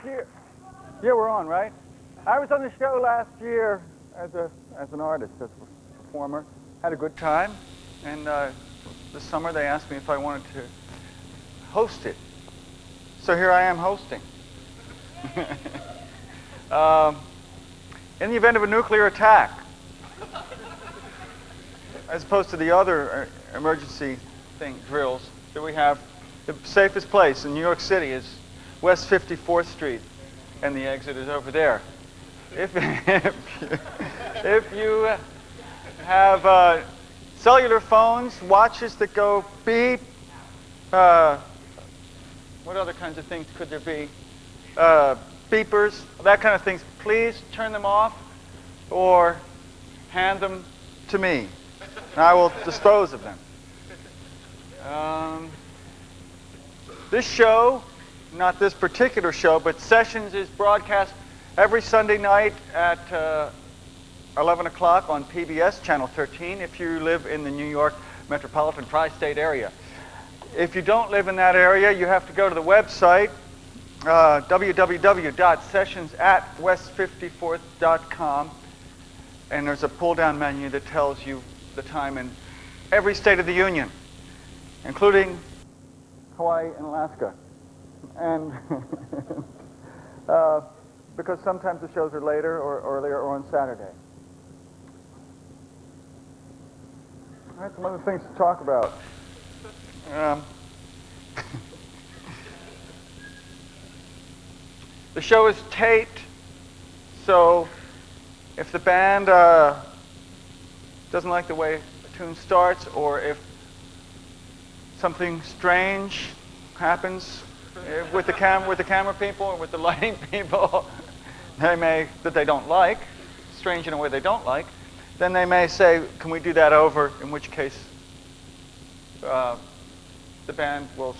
year. Yeah, we're on, right? I was on the show last year as an artist, as a performer. Had a good time, and this summer they asked me if I wanted to host it. So here I am hosting. In the event of a nuclear attack, as opposed to the other emergency drills that we have, the safest place in New York City is West 54th Street, and the exit is over there. If you have cellular phones, watches that go beep, what other kinds of things could there be? Beepers, that kind of things. Please turn them off or hand them to me, and I will dispose of them. This show, not this particular show, but Sessions is broadcast every Sunday night at 11 o'clock on PBS Channel 13 if you live in the New York metropolitan tri-state area. If you don't live in that area, you have to go to the website, www.sessions@west54th.com, and there's a pull-down menu that tells you the time in every state of the union, including Hawaii and Alaska. And because sometimes the shows are later or earlier or on Saturday. All right, some other things to talk about. The show is taped, so if the band doesn't like the way a tune starts, or if something strange happens with the camera people or with the lighting people, that they don't like, strange in a way they don't like, then they may say, "Can we do that over?" In which case, the band will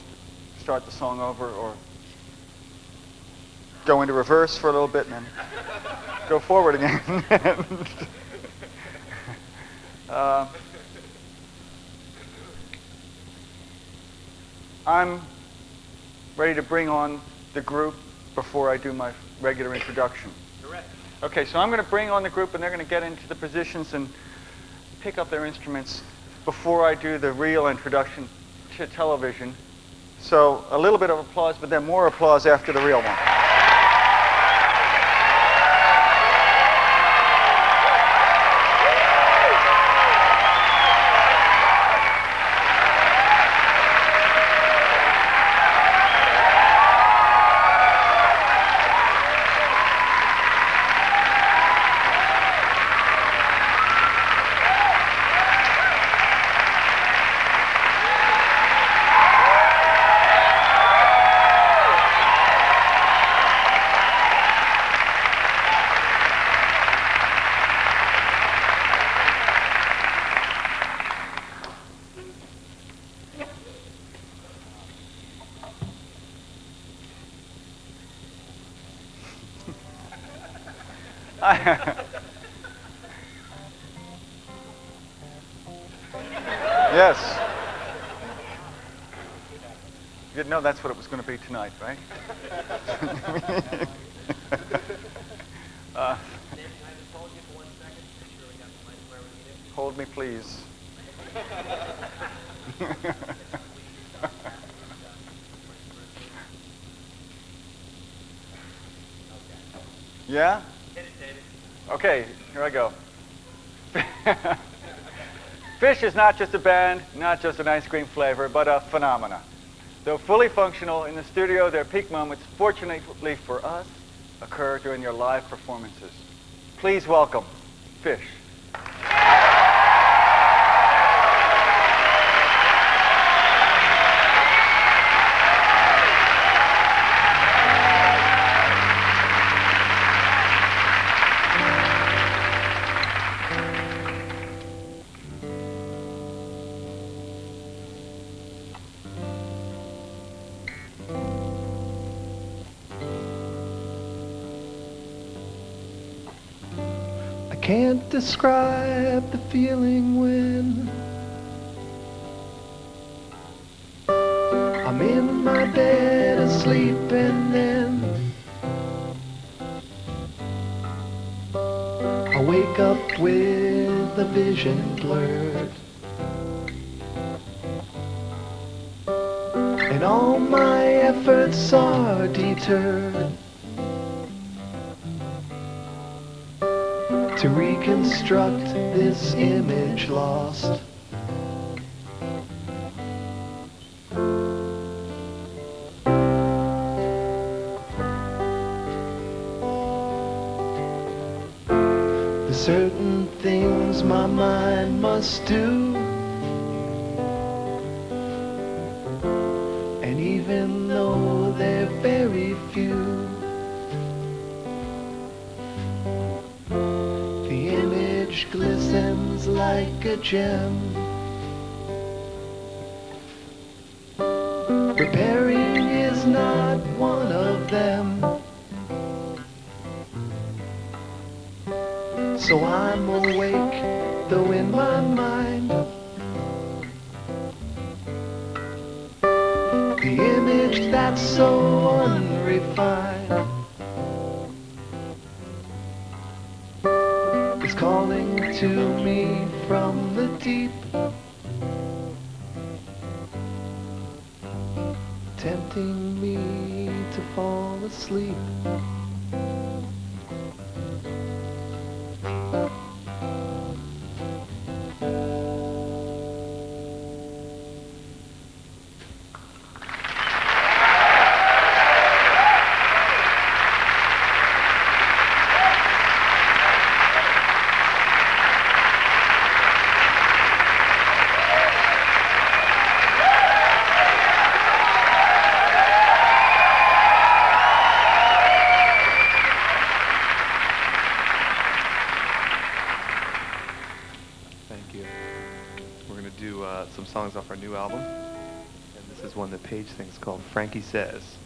start the song over or go into reverse for a little bit and then go forward again. I'm ready to bring on the group before I do my regular introduction. Correct. Okay, so I'm going to bring on the group, and they're going to get into the positions and pick up their instruments before I do the real introduction to television. So a little bit of applause, but then more applause after the real one. Yes. You didn't know that's what it was going to be tonight, right? Hold me, please. Yeah? Okay, here I go. Phish is not just a band, not just an ice cream flavor, but a phenomena. Though fully functional in the studio, their peak moments, fortunately for us, occur during their live performances. Please welcome Phish. Can't describe the feeling when I'm in my bed asleep and then I wake up with the vision blurred, and all my efforts are deterred to reconstruct this image lost. There's certain things my mind must do, and even though they're very few, the image glistens like a gem. Repairing is not one of them, so I'm awake, though in my mind the image that's so unrefined is calling to me from the deep, tempting me to fall asleep. Thank you. We're going to do some songs off our new album. And this is one that Paige thinks called Frankie Says.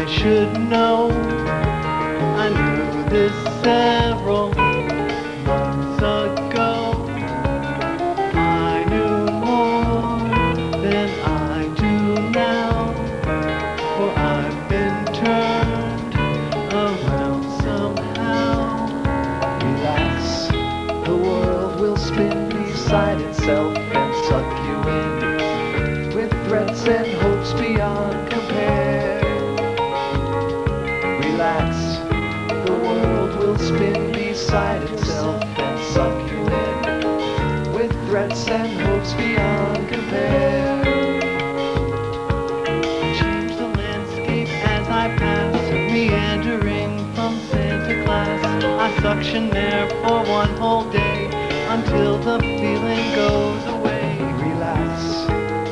Should know, I knew this several months ago. I knew more than I do now, for I've been turned around somehow. Relax, the world will spin beside itself and suck you in with threats and hopes beyond compare. Relax, the world will spin beside itself and suck you in with threats and hopes beyond compare. Change the landscape as I pass, meandering from Santa Claus. I suction there for one whole day until the feeling goes away. Relax,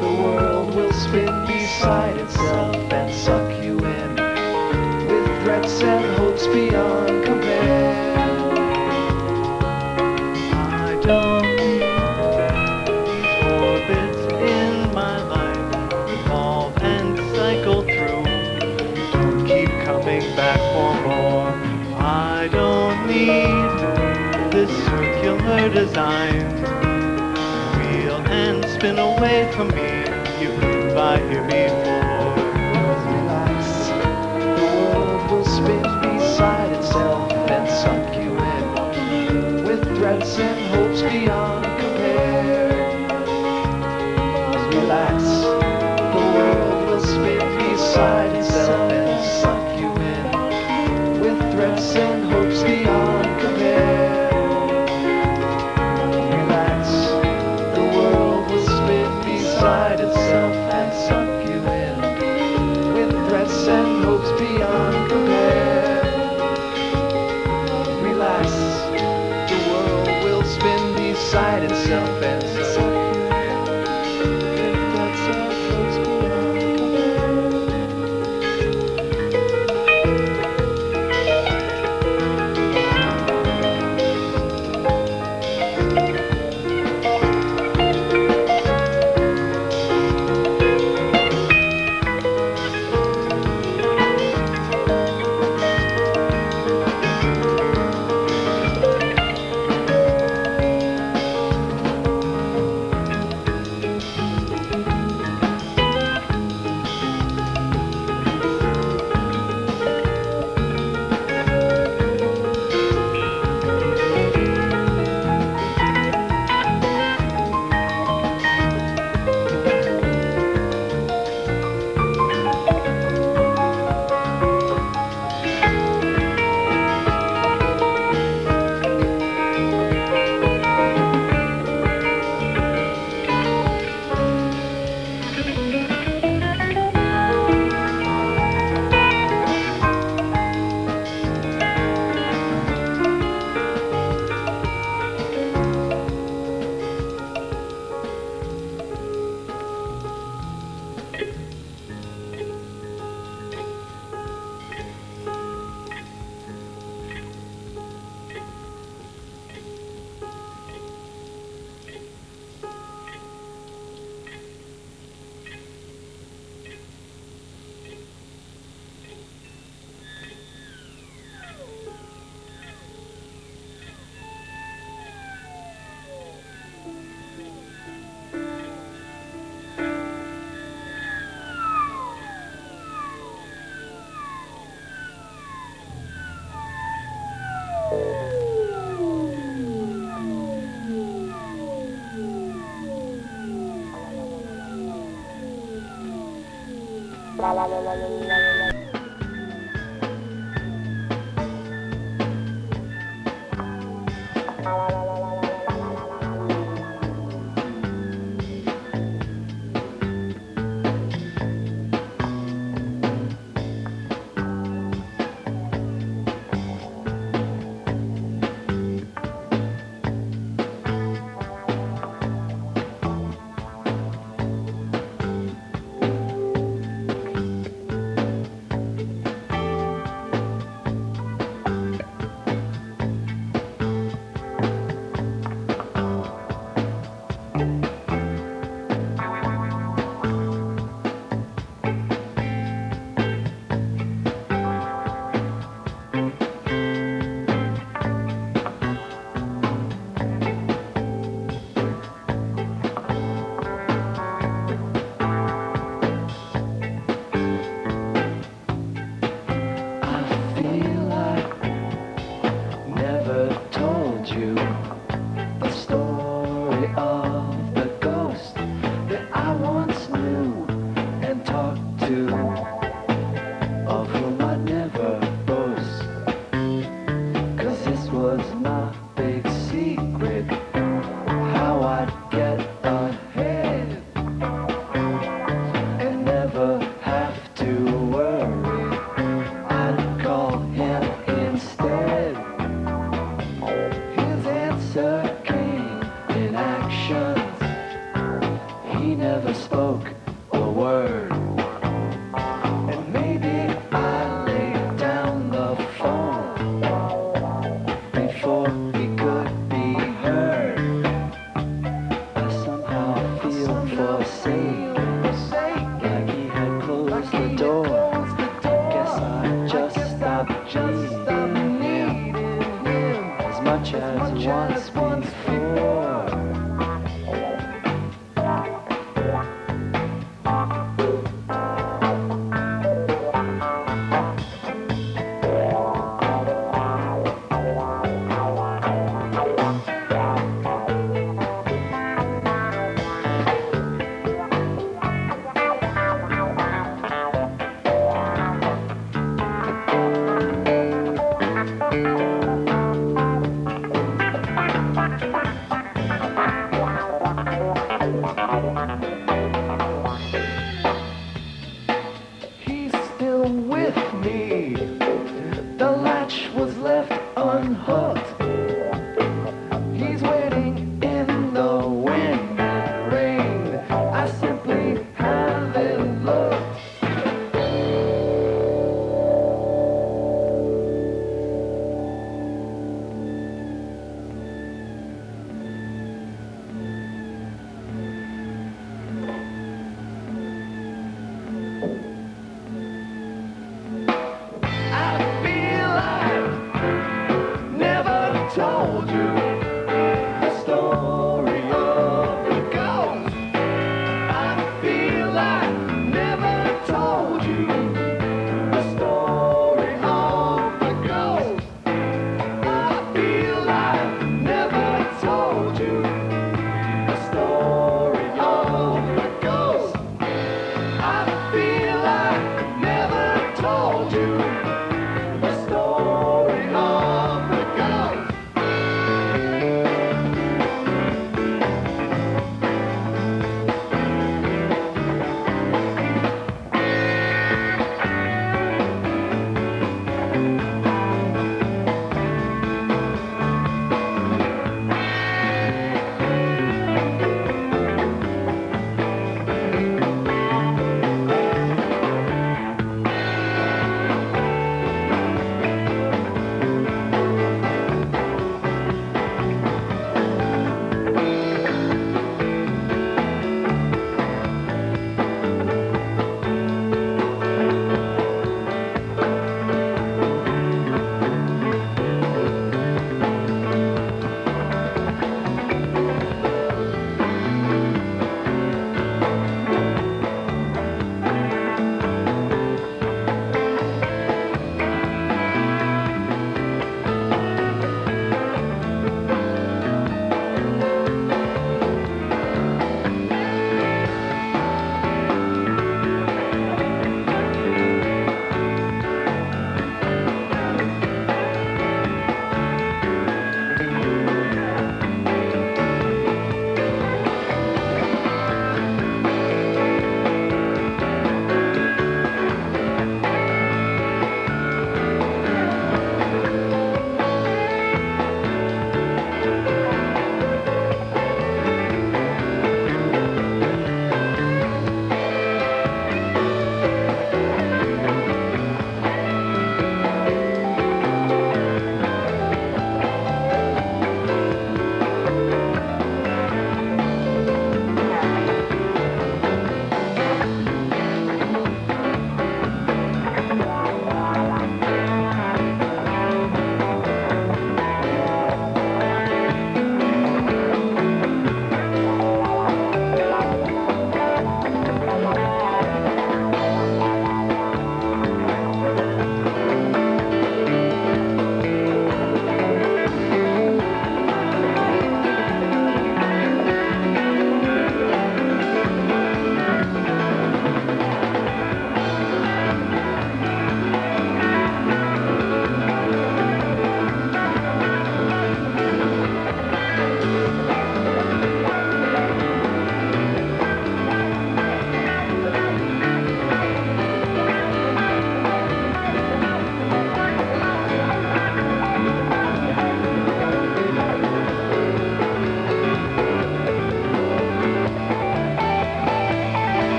the world will spin beside itself and suck you in threats and hopes beyond compare. I don't need these orbits in my life, revolve and cycle through, don't keep coming back for more. I don't need this circular design, wheel and spin away from me, you've been by here before. Relax, will spin beside itself and suck you in with threats and hopes beyond compare. Relax, the world will spin beside itself and suck you in with threats and hopes beyond compare. Relax, the world will spin beside itself and suck you in inside itself and suck. He's waiting in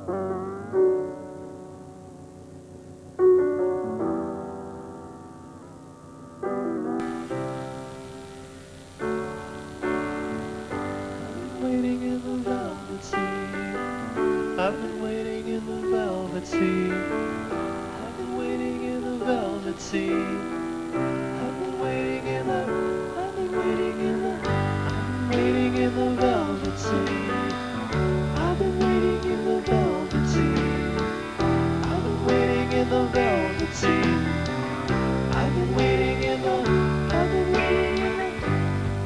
Waiting in the velvet sea. I've been waiting in the velvet sea. I've been waiting in the velvet sea. I've been waiting in the. I've been waiting in the. I've been waiting in the velvet sea. I've been waiting in the velvet sea. I've been waiting in the velvet sea. I've been waiting in the. I've been waiting in the.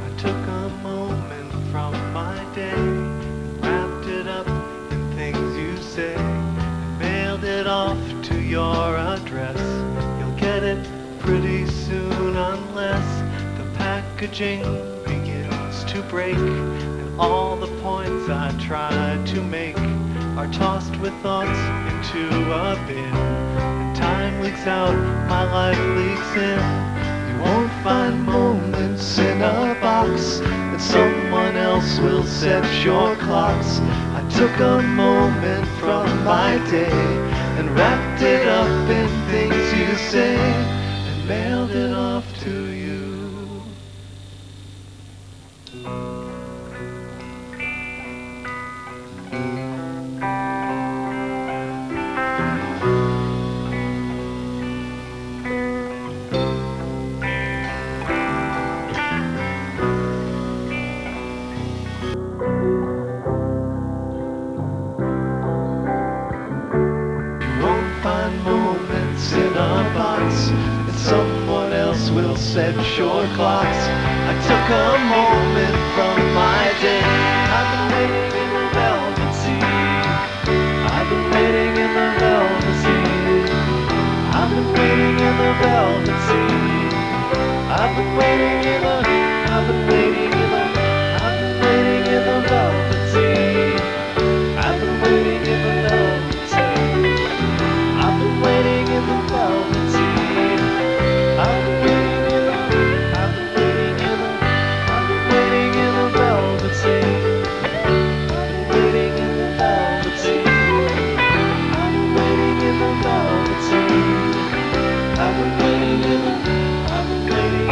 I took a moment from my day and wrapped it up in things you say and mailed it off to your address. You'll get it pretty soon unless the packaging begins to break and all the points I tried to make are tossed with thoughts into a bin. And time leaks out, my life leaks in. You won't find moments in a box, and someone else will set your clocks. I took a moment from my day and wrapped it up in things you say and mailed it off to you. Moments in a box, and someone else will set your clocks. I took a moment from my day. I've been waiting in the velvet sea. I've been waiting in the velvet sea. I've been waiting in the velvet sea. I've been waiting in the. I've been waiting in the. I've been waiting in the velvet sea. I've been waiting in the velvet sea. I've been waiting in the velvet sea. I've been waiting in the. I've been waiting in the. I've been waiting in the velvet sea. I've been waiting in the velvet sea. I've been waiting in the velvet sea. I've been waiting in the. I've been waiting.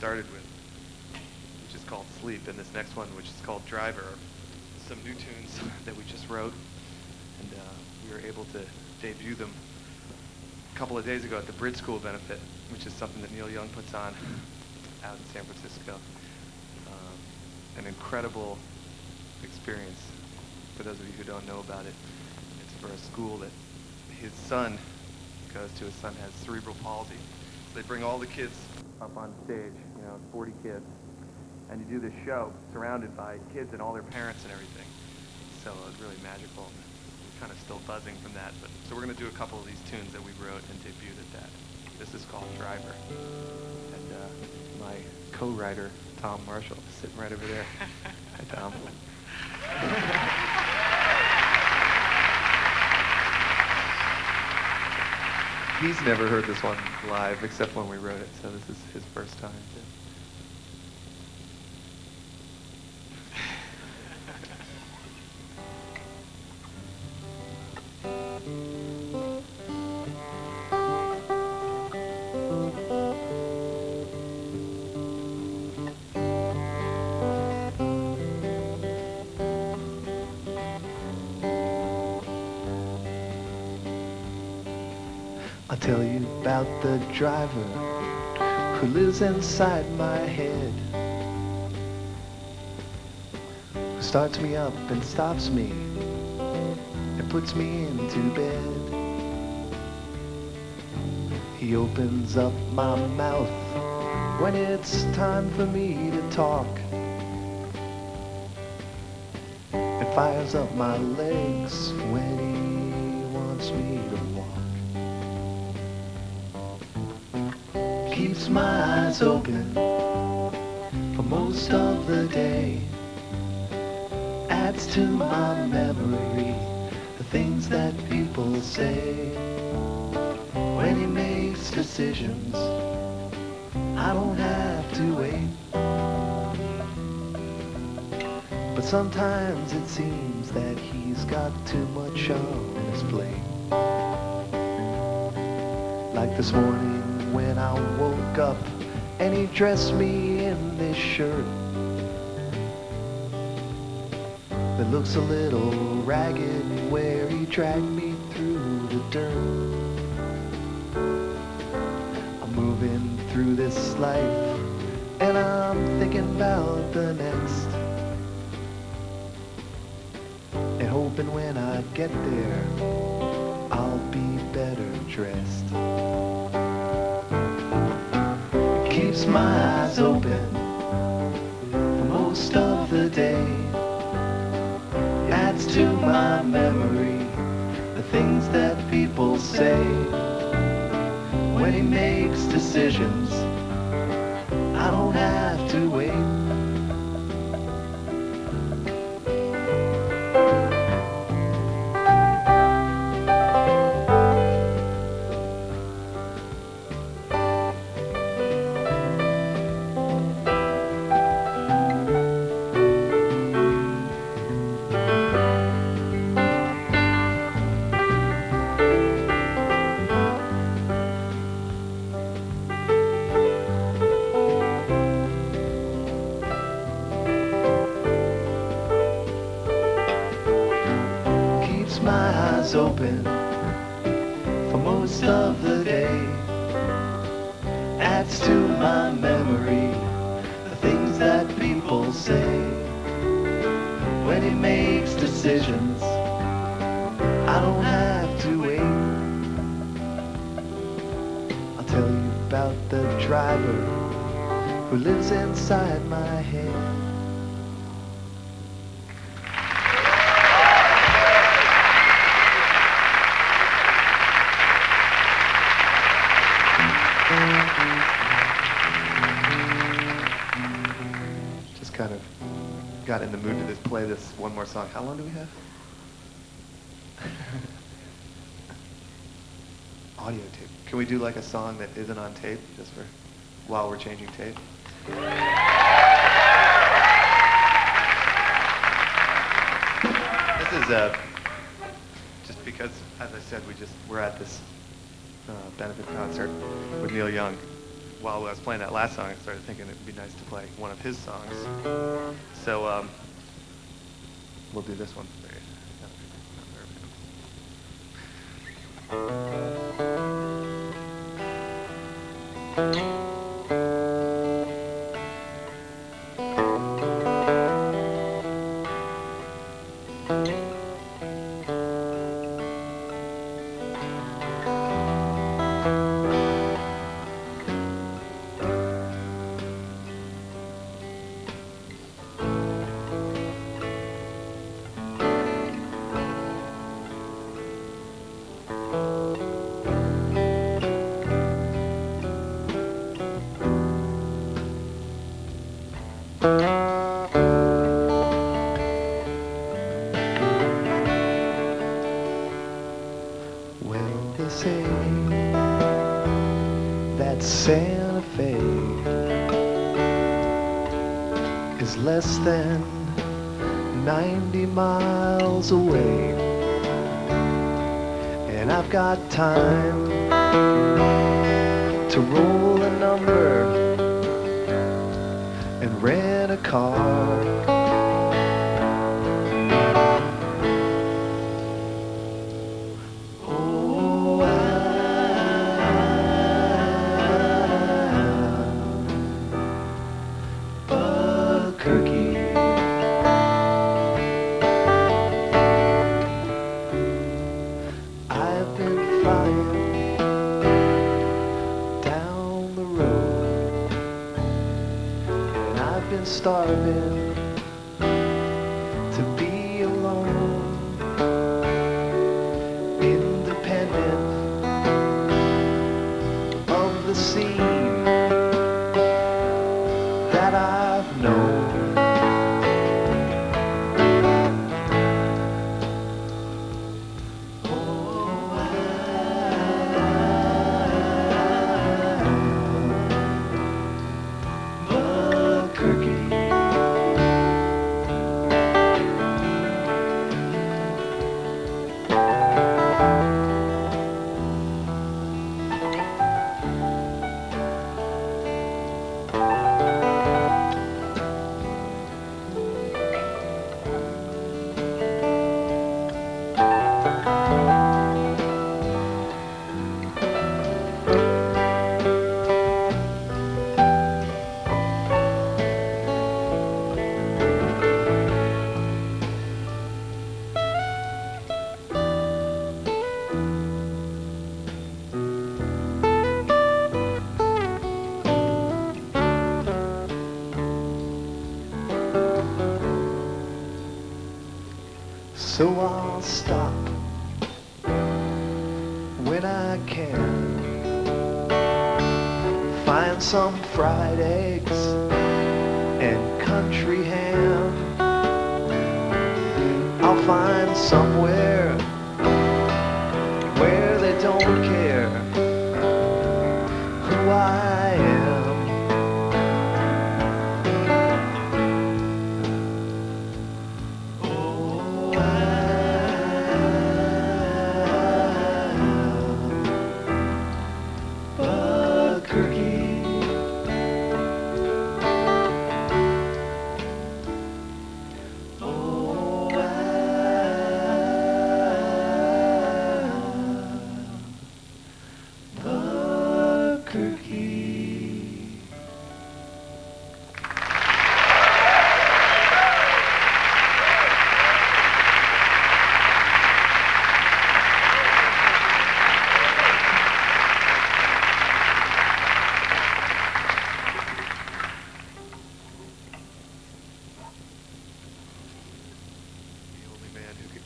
started with, which is called Sleep, and this next one, which is called Driver, are some new tunes that we just wrote, and we were able to debut them a couple of days ago at the Bridge School benefit, which is something that Neil Young puts on out in San Francisco. An incredible experience for those of you who don't know about it. It's for a school that his son goes to. His son has cerebral palsy. So they bring all the kids up on stage, 40 kids, and you do this show surrounded by kids and all their parents and everything. So it was really magical. And we're kind of still buzzing from that. So we're going to do a couple of these tunes that we wrote and debuted at that. This is called Driver. And my co-writer, Tom Marshall, is sitting right over there. Hi, Tom. He's never heard this one live except when we wrote it, so this is his first time too. I'll tell you about the driver who lives inside my head, who starts me up and stops me and puts me into bed. He opens up my mouth when it's time for me to talk, and fires up my legs when he wants me to walk. Keeps my eyes open for most of the day, adds to my memory the things that people say. When he makes decisions, I don't have to wait, but sometimes it seems that he's got too much on his plate. Like this morning when I woke up and he dressed me in this shirt that looks a little ragged, where he dragged me through the dirt. I'm moving through this life and I'm thinking about the next, and hoping when I get there I'll be better dressed. Keeps my eyes open for most of the day, adds to my memory the things that people say. When he makes decisions, I don't have to wait. Open for most of the day, adds to my memory the things that people say. When he makes decisions, I don't have to wait. I'll tell you about the driver who lives inside my head. Just kind of got in the mood to just play this one more song. How long do we have? Audio tape. Can we do like a song that isn't on tape, just for while we're changing tape? This is just because, as I said, we're at this benefit concert with Neil Young, while I was playing that last song, I started thinking it would be nice to play one of his songs. So we'll do this one. Well, they say that Santa Fe is less than 90 miles away, and I've got time to roll a number and rent a car. Oh, Albuquerque. I've been flying down the road, and I've been starving to be alone, independent of the scene that I've known. So I'll stop when I can, find some fried eggs and country ham. I'll find somewhere where they don't care who I am.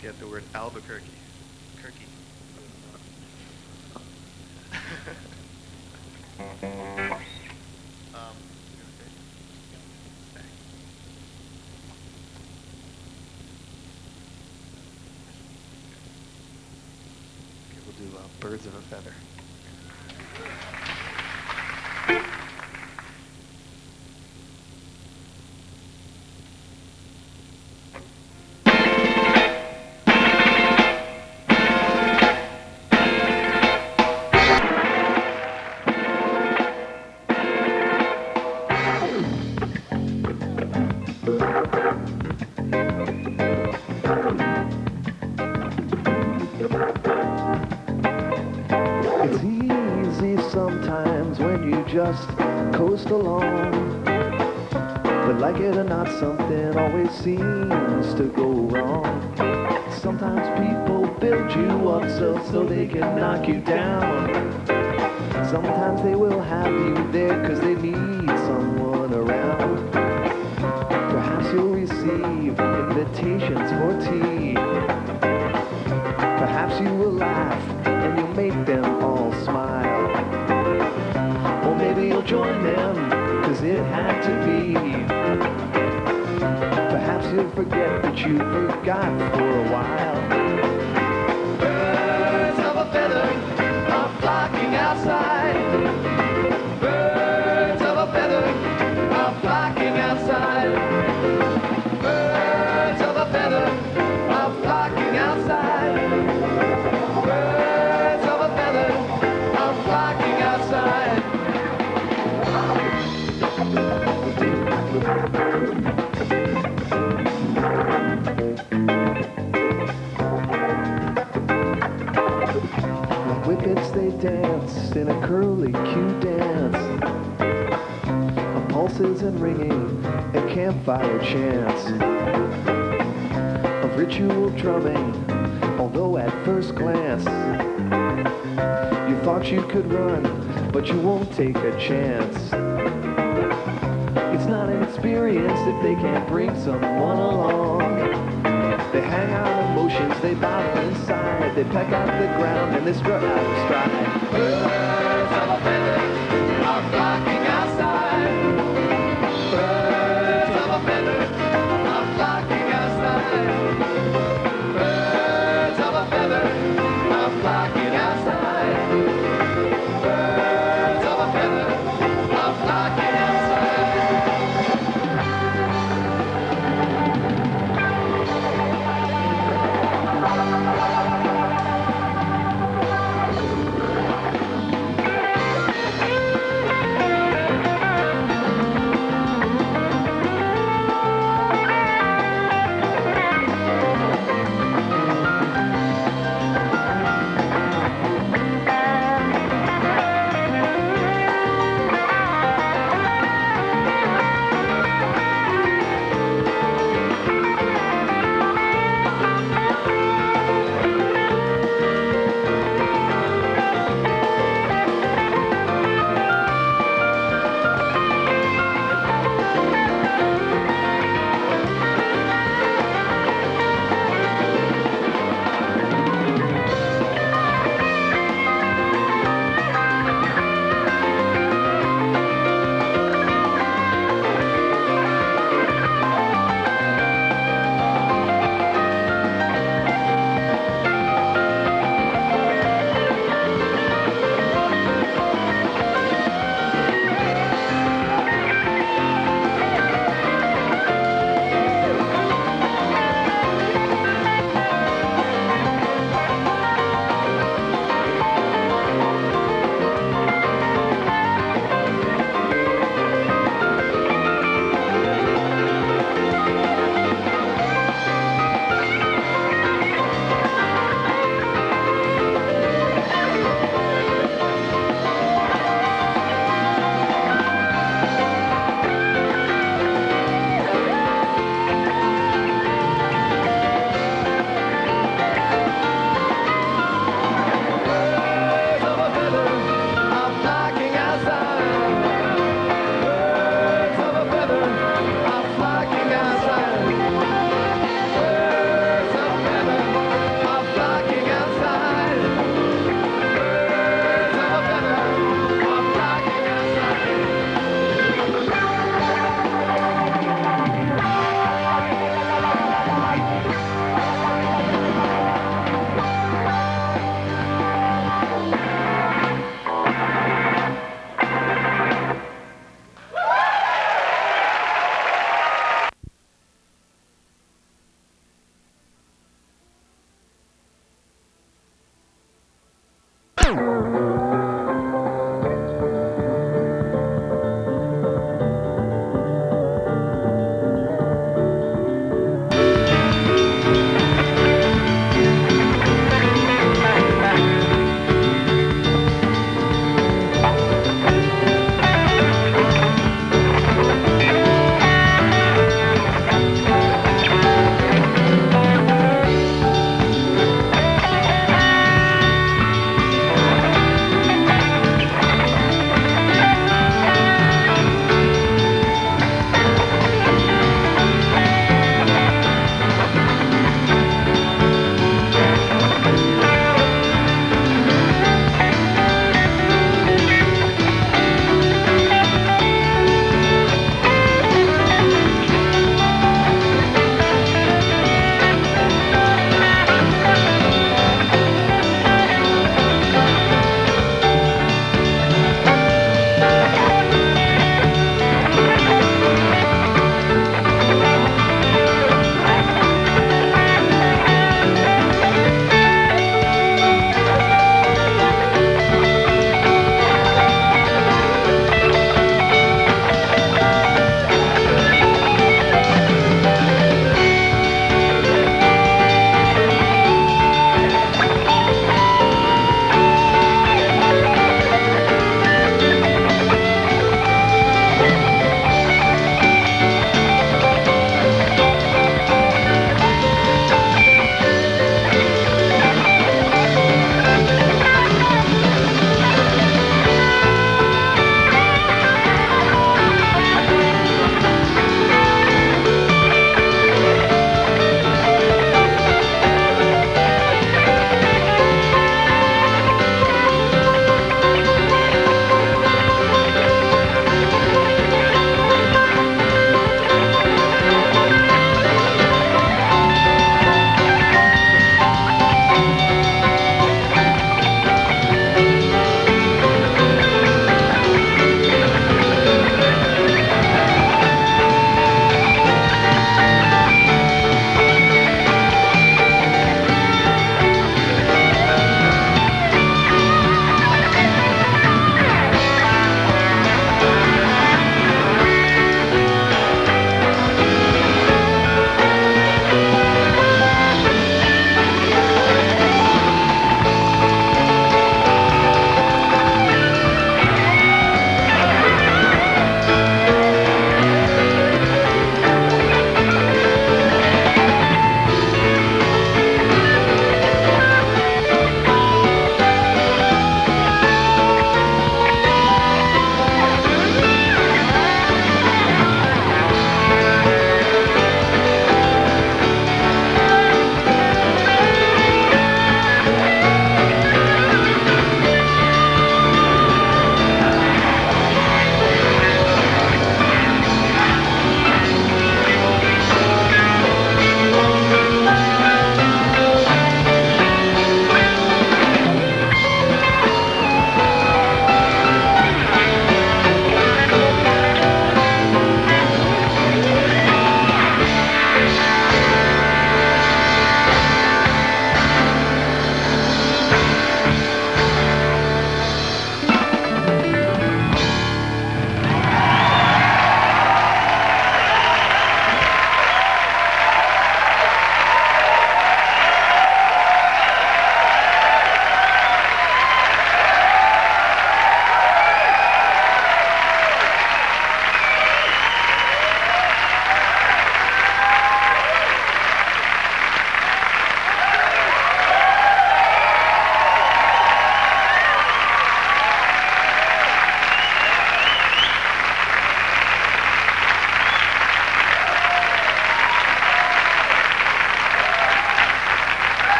Get the word Albuquerque. Kirky. Okay, we'll do Birds of a Feather. It's easy sometimes when you just coast along, but like it or not, something always seems to go wrong. Sometimes people build you up so they can knock you down. Sometimes they will have you there 'cause they need someone around. Perhaps you'll receive invitations for tea. Perhaps you will laugh and you'll make them all smile. Or maybe you'll join them 'cause it had to be. Perhaps you'll forget that you forgot for a while. Birds of a feather are flocking outside. Birds of a feather are flocking outside. Birds of a feather are flocking outside. Birds of a feather are flocking outside. Like whippets they dance in a curly cue dance, of pulses and ringing and campfire chants, of ritual drumming, although at first glance you thought you could run, but you won't take a chance. It's not an experience if they can't bring someone along. They hang out emotions, they battle inside, they peck out the ground and they strut out of stride. Birds of a feather are flocking outside. Birds of a feather are flocking outside. Birds of a feather are flocking outside. Birds of a feather are flocking outside.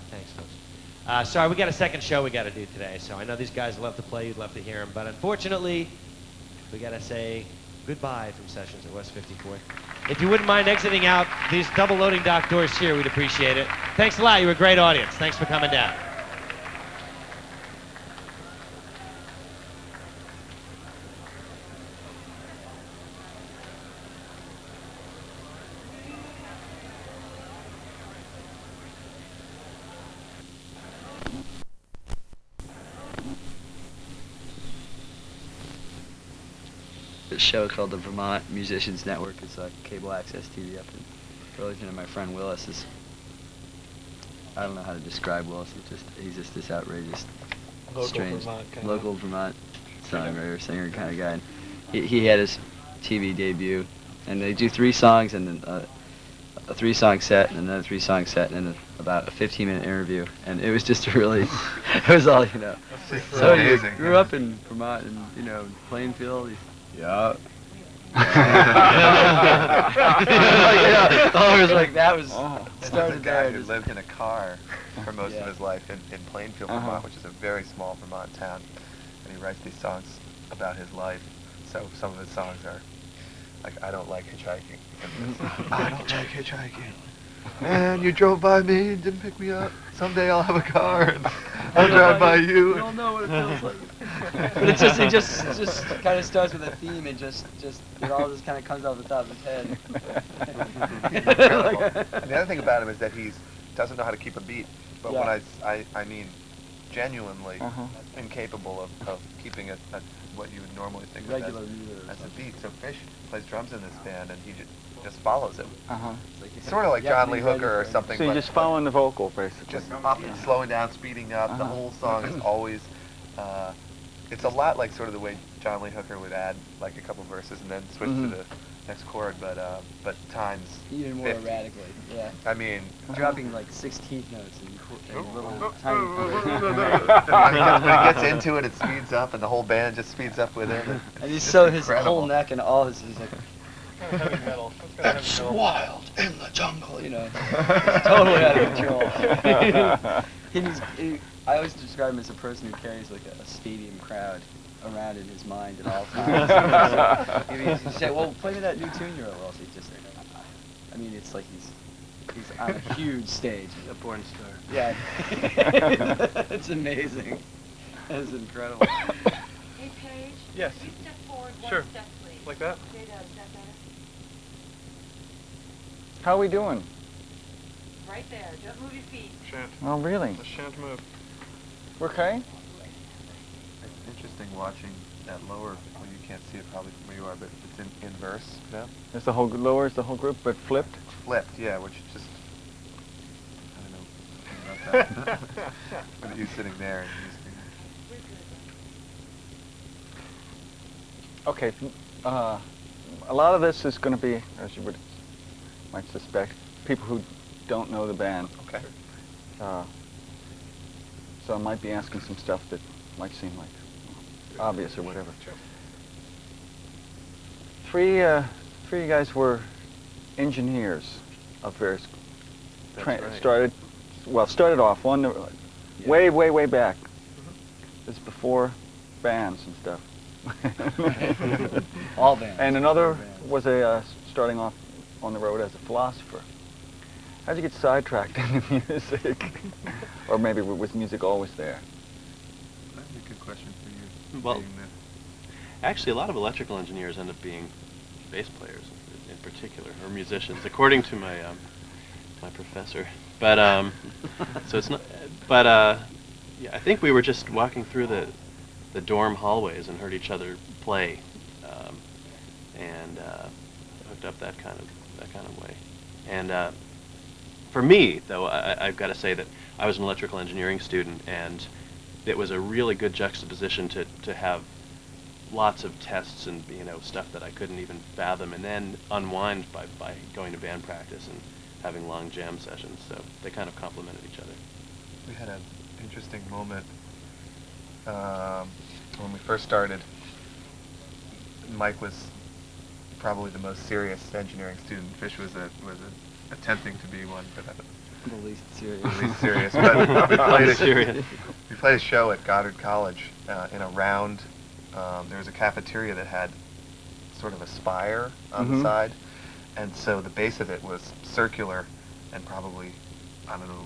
Thanks, folks. Sorry, we got a second show we got to do today, so I know these guys love to play, you'd love to hear them, but unfortunately, we got to say goodbye from Sessions at West 54th. If you wouldn't mind exiting out these double loading dock doors here, we'd appreciate it. Thanks a lot, you were a great audience. Thanks for coming down. A show called the Vermont Musicians Network. It's a cable access TV up in Burlington, and my friend Willis is, I don't know how to describe Willis. He's just this outrageous, strange, local Vermont songwriter, singer kind of guy. And he had his TV debut, and they do 3 songs and then a 3-song set and another 3-song set and then about a 15-minute interview, and it was just really, it was all, you know. So amazing. You grew up in Vermont and, you know, Plainfield. Yeah. I was like, that was Started a guy who lived in a car for most of his life in Plainfield, Vermont, which is a very small Vermont town, and he writes these songs about his life. So some of his songs are like, I don't like hitchhiking. I don't like hitchhiking. And you drove by me and didn't pick me up. Someday I'll have a car and I'll drive by you. You don't know what it feels like. But it just kind of starts with a theme and just it all just kind of comes off the top of his head. Incredible. And the other thing about him is that he doesn't know how to keep a beat. But when I mean genuinely incapable of keeping it at what you would normally think of as a beat. So Phish plays drums in this band and he just follows it. Sort of like John Lee Hooker or something. So you're just following the vocal, basically. Just up, slowing down, speeding up. The whole song is always, it's a lot like sort of the way John Lee Hooker would add like a couple verses and then switch to the next chord, but times even more 50. erratically. Yeah. I mean, Dropping like 16th notes and little tiny. when he gets into it, it speeds up, and the whole band just speeds up with him. And he's so his whole neck and all his he's like. It's wild in the jungle, you know. It's totally out of control. I always describe him as a person who carries like a stadium crowd around in his mind at all times. He'd say, "Well, play me that new tune you're over." He'd just say, I mean, it's like he's on a huge stage. A porn star. Yeah. It's amazing. It's incredible. Hey, Paige. Yes. Can you step forward Sure. one step, please? Like that? Okay, is that better? How are we doing? Right there. Don't move your feet. Shan't. Oh, really? Shan't move. We're okay? It's interesting watching that lower. Well, you can't see it probably from where you are, but it's in verse. Yeah. Is the whole lowers the whole group, but flipped? Flipped, yeah, which just I don't know about that. With you sitting there and you sitting there. Okay. A lot of this is going to be, as you might suspect, people who don't know the band. Okay. So I might be asking some stuff that might seem like obvious or whatever. Sure. Three of you guys were engineers of various. That's right. Started off one way back. This is before bands and stuff. All bands. And another was starting off on the road as a philosopher. How'd you get sidetracked into music? Or maybe was music always there? That's a good question for you. Well, actually, a lot of electrical engineers end up being bass players, in particular, or musicians, according to my my professor. But so it's not. But yeah, I think we were just walking through the dorm hallways and heard each other play, and hooked up that kind of way. And for me, though, I've got to say that I was an electrical engineering student, and it was a really good juxtaposition to have lots of tests and stuff that I couldn't even fathom, and then unwind by going to band practice and having long jam sessions. So they kind of complemented each other. We had an interesting moment when we first started. Mike was probably the most serious engineering student. Phish was attempting to be one, but The least serious. The least serious. But Serious. we played a show at Goddard College in a round. There was a cafeteria that had sort of a spire on the side, and so the base of it was circular and probably, I don't know,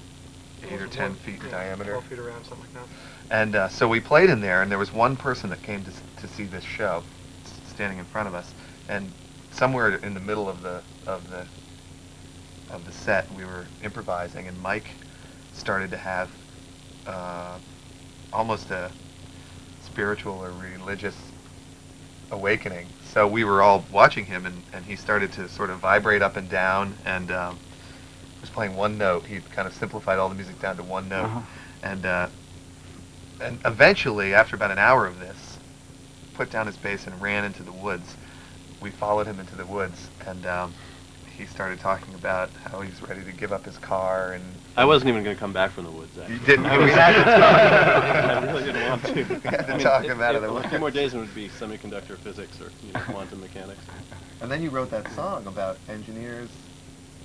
8 or 10 feet in diameter. 12 feet around, something like that. And so we played in there, and there was one person that came to see this show, standing in front of us, and somewhere in the middle of the set, we were improvising, and Mike started to have almost a spiritual or religious awakening. So we were all watching him, and he started to sort of vibrate up and down, and was playing one note. He kind of simplified all the music down to one note, and eventually, after about an hour of this, put down his bass and ran into the woods. We followed him into the woods, and he started talking about how he's ready to give up his car. And I wasn't even going to come back from the woods, actually. you didn't. We had to talk. I really didn't want to. We had to talk him out of the A woods. few more days and it would be semiconductor physics or quantum mechanics. And then you wrote that song about engineers.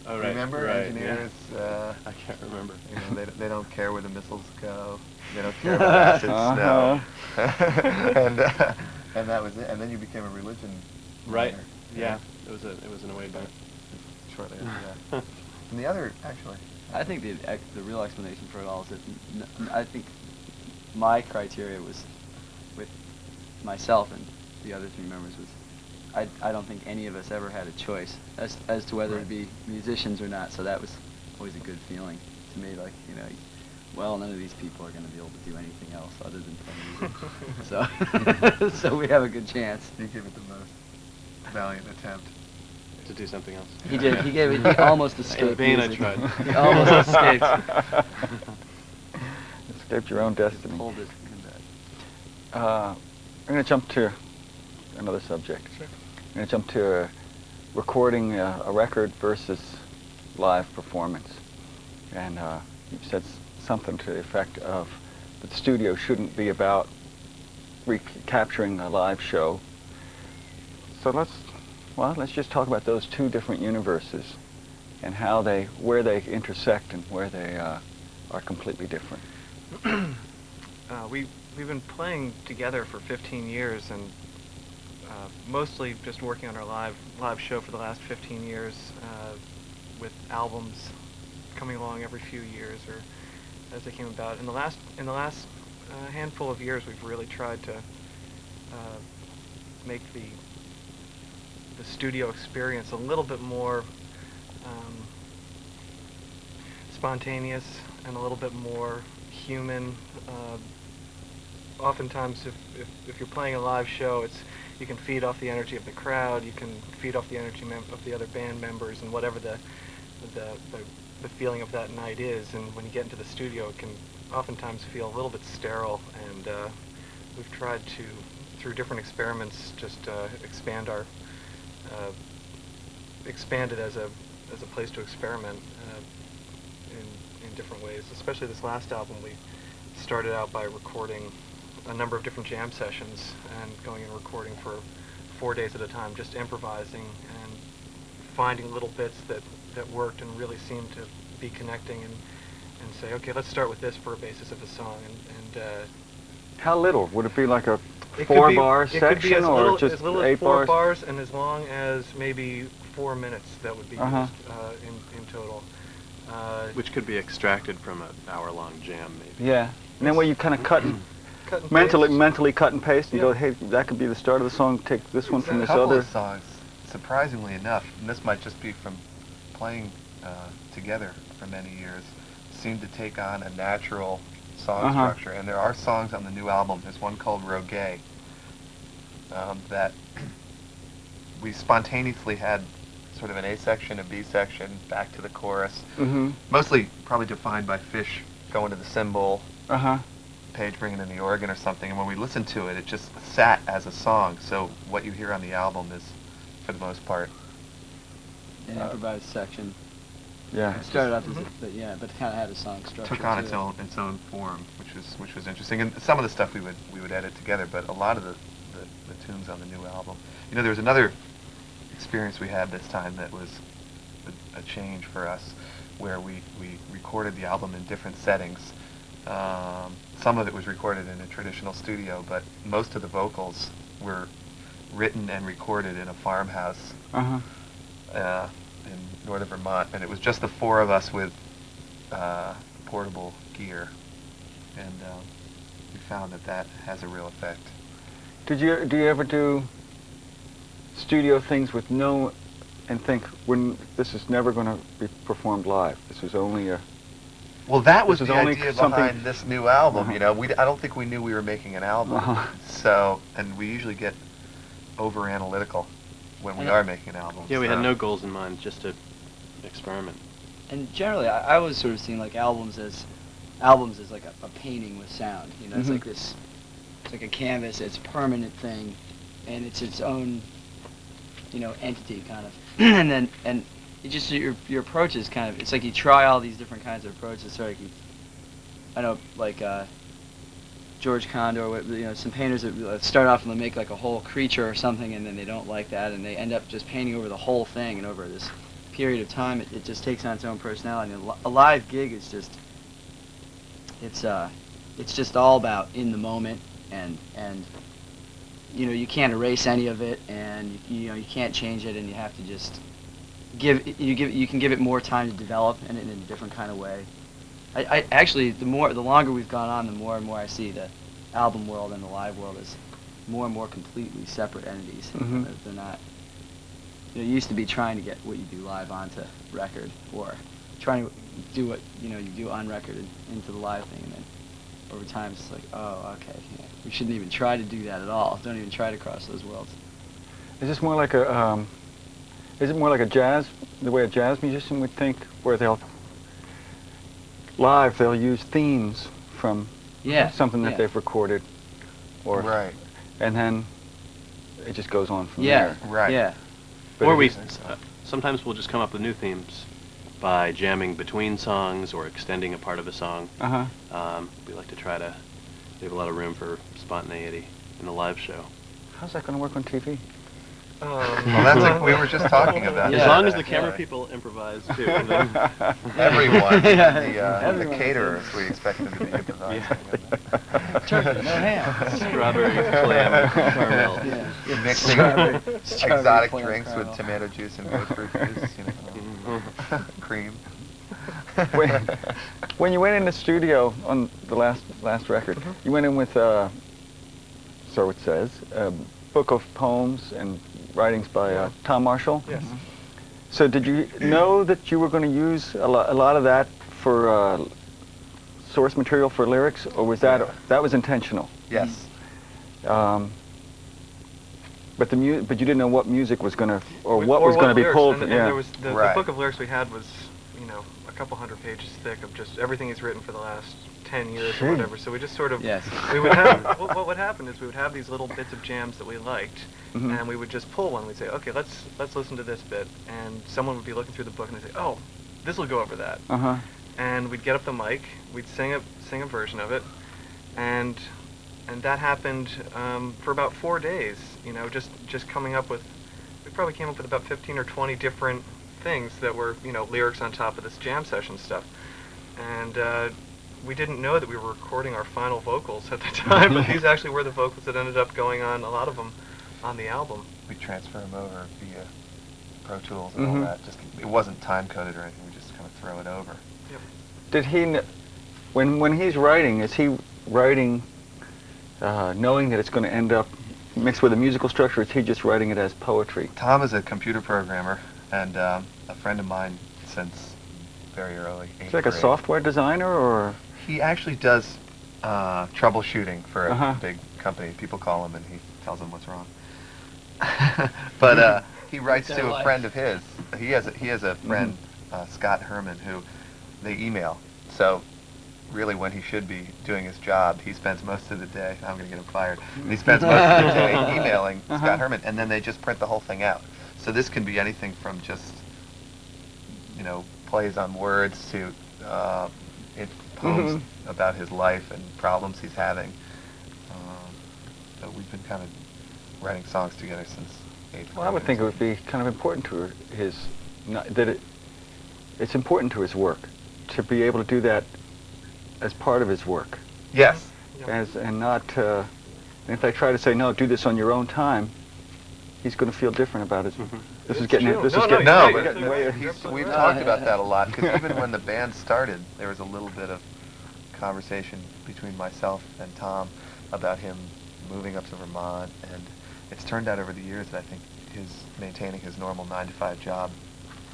Oh, right. Remember? Right, Engineers. I can't remember. You know, they don't care where the missiles go. They don't care about acid snow. And that was it. And then you became a religion Right. writer. Yeah. It was an away band. Shortly after that. And the other, actually. I think the real explanation for it all is that I think my criteria was with myself and the other 3 members was I don't think any of us ever had a choice as to whether to be musicians or not. So that was always a good feeling to me. Like, you know, well, none of these people are going to be able to do anything else other than play music. So we have a good chance. You give it the most valiant attempt. To do something else. He did. He gave it. He almost escaped. In vain music. I tried. He almost escaped. Escaped your own destiny. Hold it. I'm going to jump to another subject. Sure. I'm going to jump to recording a record versus live performance. And you've said something to the effect of that the studio shouldn't be about recapturing a live show. So let's just talk about those 2 different universes and where they intersect and where they are completely different. We've been playing together for 15 years, and mostly just working on our live show for the last 15 years, with albums coming along every few years or as they came about. In the last handful of years, we've really tried to make the studio experience a little bit more spontaneous and a little bit more human. Oftentimes, if you're playing a live show, you can feed off the energy of the crowd, you can feed off the energy of the other band members, and whatever the feeling of that night is. And when you get into the studio, it can oftentimes feel a little bit sterile. And we've tried to, through different experiments, just expand it as a place to experiment in different ways. Especially this last album, we started out by recording a number of different jam sessions and going and recording for 4 days at a time, just improvising and finding little bits that worked and really seemed to be connecting, and say, okay, let's start with this for a basis of a song. And How little? Would it be like a it could be- 4-bar it could be section as or little, just as little 8 as 4 bars? bars and as long as maybe 4 minutes that would be used in total. Which could be extracted from an hour-long jam, maybe. Yeah. And then where you kind of cut and mentally cut and paste and go, hey, that could be the start of the song. Take this one from A this couple other. of songs, surprisingly enough, and this might just be from playing together for many years, seem to take on a natural song structure. And there are songs on the new album. There's one called Rogue that we spontaneously had sort of an A section, a B section, back to the chorus. Mostly probably defined by Phish going to the cymbal, Page bringing in the organ or something. And when we listened to it, it just sat as a song. So what you hear on the album is, for the most part, An improvised section. Yeah. It started off as but it kind of had a song structure. took on to it. its own form, which was interesting. And some of the stuff we would edit together, but a lot of the tunes on the new album. You know, there was another experience we had this time that was a change for us. where we recorded the album in different settings. Some of it was recorded in a traditional studio, but most of the vocals were written and recorded in a farmhouse in northern Vermont, and it was just the four of us with portable gear, and we found that has a real effect. Do you ever do studio things with and think, when this is never going to be performed live? This is only a... Well, that was This the is only idea something- behind this new album. You know, I don't think we knew we were making an album. So, and we usually get over analytical when we are making an album. Yeah, we so. had no goals in mind, just to experiment. And generally, I was sort of seeing like albums as like a painting with sound. You know, it's like this, it's like a canvas. It's a permanent thing, and it's its own, you know, entity kind of. and it just your approach is kind of, it's like you try all these different kinds of approaches. So like I know like George Condor, you know, some painters that start off and they make like a whole creature or something, and then they don't like that, and they end up just painting over the whole thing, and over this period of time, it just takes on its own personality. And a live gig is just, it's just all about in the moment, and you know, you can't erase any of it, and you know, you can't change it, and you have to just you can give it more time to develop, and in a different kind of way. I actually, the longer we've gone on, the more and more I see the album world and the live world as more and more completely separate entities. They're not. You know, it used to be trying to get what you do live onto record, or trying to do what you do on record and into the live thing, and then over time it's like, oh, okay, yeah, we shouldn't even try to do that at all. Don't even try to cross those worlds. Is this more like a, is it more like a jazz, the way a jazz musician would think, where they'll use themes from something that they've recorded, or Right. and then it just goes on from Yeah, there. Right. Yeah. But Or it we, is- sometimes we'll just come up with new themes by jamming between songs or extending a part of a song. We like to try to leave a lot of room for spontaneity in the live show. How's that going to work on TV? Well, that's like we were just talking about. Yeah. As long as the Yeah. camera people improvise too. Then Everyone, the Everyone. caterers, we expect them to be improvising. Turkey, no ham. strawberry clam and caramel. Yeah. Mixing Strawberry exotic clam drinks caramel. with tomato juice and grapefruit juice, cream. When you went in the studio on the last record, you went in with, so it says, a book of poems and writings by Tom Marshall. Yes. So did you know that you were going to use a lot of that for source material for lyrics, or was that was intentional? Yes. But you didn't know what music was going to, or With- what was going to be lyrics, pulled. and Yeah. there was the Right. book of lyrics we had was, a couple hundred pages thick of just everything he's written for the last 10 years Gee. or whatever. So we just sort of, Yes. we would have, what would happen is we would have these little bits of jams that we liked, Mhm. and we would just pull one. We'd say, okay, let's listen to this bit, and someone would be looking through the book and they'd say, oh, this will go over that. Uh-huh. And we'd get up the mic, we'd sing a version of it, and that happened for about 4 days. Just coming up with, we probably came up with about 15 or 20 different things that were lyrics on top of this jam session stuff, and we didn't know that we were recording our final vocals at the time, but these actually were the vocals that ended up going on, a lot of them, on the album. We transfer them over via Pro Tools and all Mhm. that. It wasn't time coded or anything. We just kind of throw it over. Yep. Did he, when he's writing, is he writing knowing that it's going to end up mixed with a musical structure, or is he just writing it as poetry? Tom is a computer programmer and a friend of mine since very early. Is he like a software designer, or? He actually does troubleshooting for a Uh-huh. big company. People call him and he tells them what's wrong. But he writes Their to a life. friend of his. He has a friend, Scott Herman, who they email. So really, when he should be doing his job, he spends most of the day. I'm going to get him fired. He spends most of the day emailing Scott Herman, and then they just print the whole thing out. So this can be anything from just plays on words to poems about his life and problems he's having. So we've been kind of writing songs together since 8th grade. Well, I would think it would be kind of important to his, it's important to his work to be able to do that as part of his work. Yes. And not, and if I try to say, no, do this on your own time, he's going to feel different about it. This is It's getting, true. this No, is no, getting, you're right. getting You're way, absolutely We've right. talked about that a lot, because even when the band started, there was a little bit of conversation between myself and Tom about him moving up to Vermont, and it's turned out over the years that I think maintaining his normal 9-to-5 job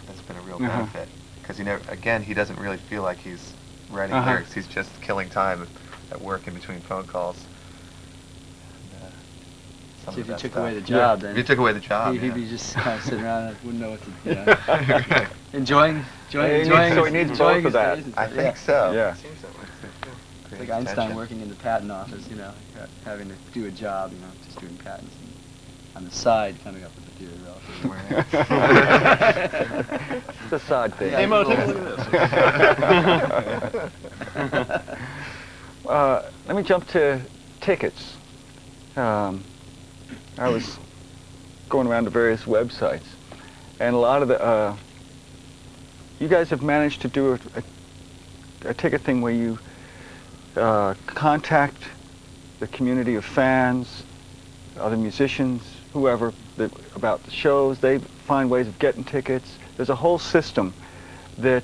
has been a real benefit, because he doesn't really feel like he's writing lyrics. He's just killing time at work in between phone calls. So if you took away the job, then if you took away the job, he'd be just kind of sitting around and wouldn't know what to, enjoying so he needs both of that. I think so. Yeah. Seems that way. Yeah. It's like Einstein working in the patent office, having to do a job, just doing patents, and on the side coming up with the theory of relativity. It's a side thing. Hey Mo, take a look at this. Let me jump to tickets. I was going around to various websites, and a lot of the, you guys have managed to do a ticket thing where you contact the community of fans, other musicians, whoever, about the shows. They find ways of getting tickets. There's a whole system that,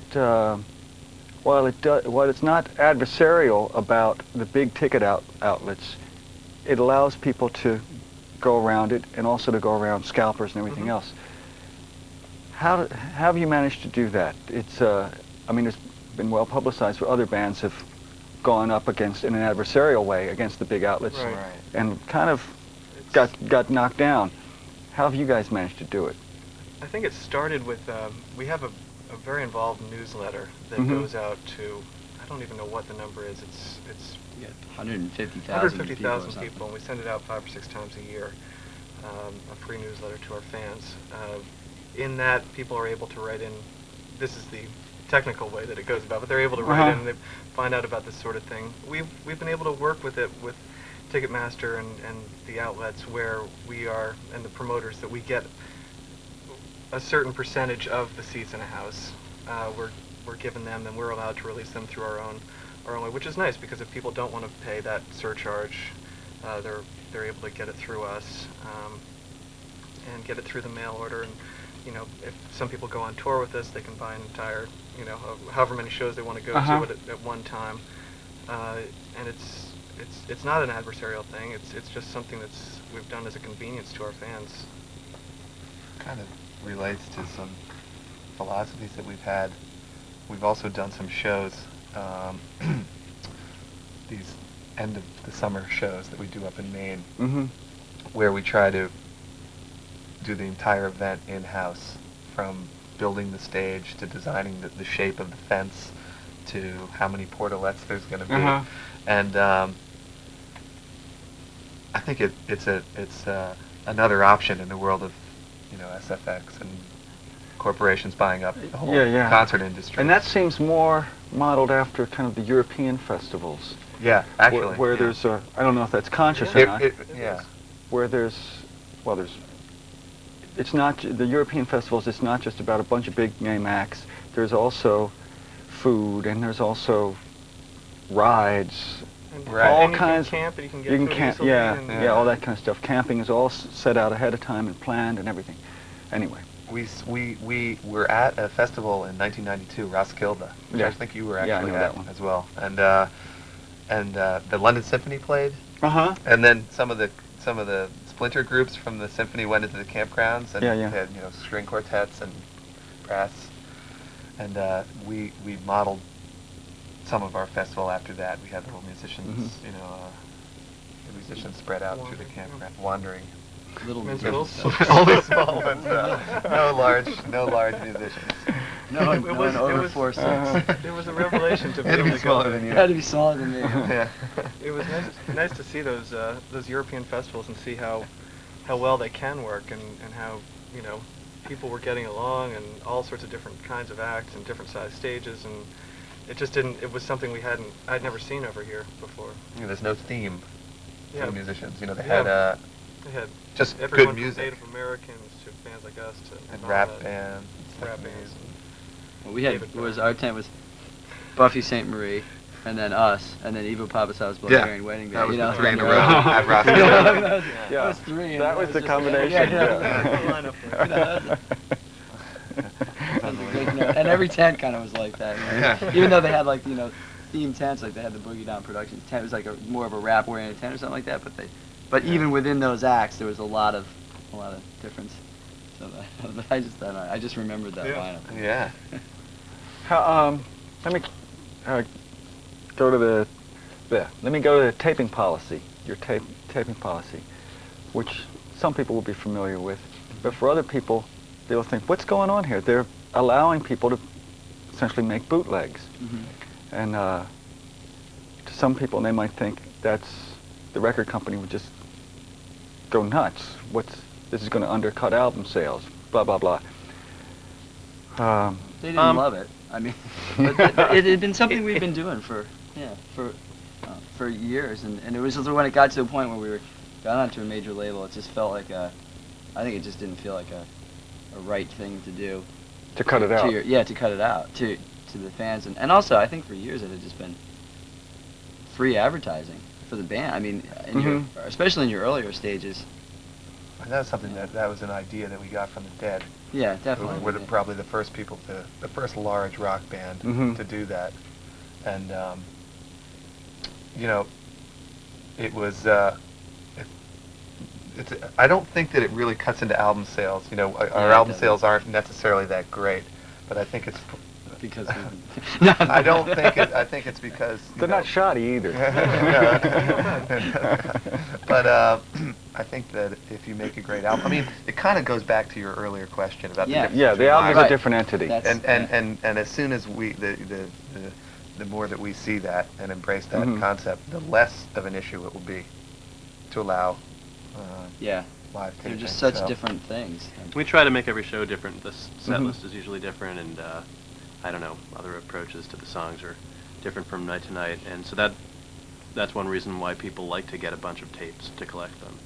while it's not adversarial about the big ticket outlets, it allows people to go around it, and also to go around scalpers and everything else. How have you managed to do that? It's, I mean, it's been well publicized where other bands have gone up against, in an adversarial way, against the big outlets, Right. and kind of got knocked down. How have you guys managed to do it? I think it started with, we have a very involved newsletter that goes out to, I don't even know what the number is. It's You got 150,000 150,000 people, and we send it out 5 or 6 times a year, a free newsletter to our fans. In that, people are able to write in, this is the technical way that it goes about, but they're able to write in and they find out about this sort of thing. We've been able to work with it with Ticketmaster and the outlets where we are, and the promoters, that we get a certain percentage of the seats in a house. We're giving them, and we're allowed to release them through our own way, which is nice, because if people don't want to pay that surcharge, they're able to get it through us, and get it through the mail order. And if some people go on tour with us, they can buy an entire, however many shows they want to go to at one time. And it's not an adversarial thing. It's just something we've done as a convenience to our fans. Kind of relates to some philosophies that we've had. We've also done some shows, these end of the summer shows that we do up in Maine, where we try to do the entire event in-house, from building the stage to designing the shape of the fence to how many portalettes there's going to be. And I think it's another option in the world of SFX and corporations buying up the whole concert industry. And that seems more modeled after kind of the European festivals. Yeah, actually. Where there's I don't know if that's conscious or not. Where it's not, the European festivals, it's not just about a bunch of big name acts. There's also food, and there's also rides. All and kinds. You can camp, and you can get to it easily, all that kind of stuff. Camping is all set out ahead of time and planned and everything. Anyway. We were at a festival in 1992, Roskilde, which I think you were actually at as well. And the London Symphony played. And then some of the splinter groups from the symphony went into the campgrounds and had string quartets and brass. And we modeled some of our festival after that. We had little musicians, the musicians spread out through the campground, wandering. Little musicians. Only small ones. No large musicians. No, over 4'6". It was a revelation to be Had to able be to smaller go. than you. Had to be smaller than me. Yeah. It was nice to see those European festivals and see how well they can work, and how people were getting along, and all sorts of different kinds of acts and different sized stages, and it was something I'd never seen over here before. There's no theme for the musicians. They had just everyone good music. From Native Americans to bands like us to and rap bands. Rap bands. Well, we had our tent was Buffy St. Marie, and then us, and then Evo Papasa's Bulgarian Wedding Band. That was you know, the three in a and, row at Rocky you know, Mountain. that was three. and That was the just- combination. Yeah, and every tent kind of was like that. You know? Yeah. Even though they had like themed tents, like they had the Boogie Down Productions tent, was like more of a rap-oriented tent or something like that. But even within those acts, there was a lot of difference. So I just remembered that lineup. Yeah. Let me go to the taping policy. Your taping policy, which some people will be familiar with, but for other people, they'll think, "What's going on here?" They're allowing people to essentially make bootlegs, and to some people, they might think that's the record company would just go nuts. This is going to undercut album sales, blah, blah, blah. They didn't love it. I mean, but it had been something we've been doing for years, and it was just when it got to the point where we got onto a major label, it just felt like I think it just didn't feel like a right thing to do. To cut it out. To cut it out to the fans, and also I think for years it had just been free advertising for the band. I mean, especially in your earlier stages. And that was something that was an idea that we got from the Dead. Yeah, definitely. We were probably the first people the first large rock band to do that. And, it was, I don't think that it really cuts into album sales. Our album sales aren't necessarily that great, but I think it's because I don't think it. I think it's because they're not shoddy either. But I think that if you make a great album, I mean, it kind of goes back to your earlier question about the difference the between album is live a different entity. and as soon as the more that we see that and embrace that concept, the less of an issue it will be to allow live taping. They're just such different things. We try to make every show different. The set list is usually different, and I don't know, other approaches to the songs are different from night to night, and so that's one reason why people like to get a bunch of tapes to collect them.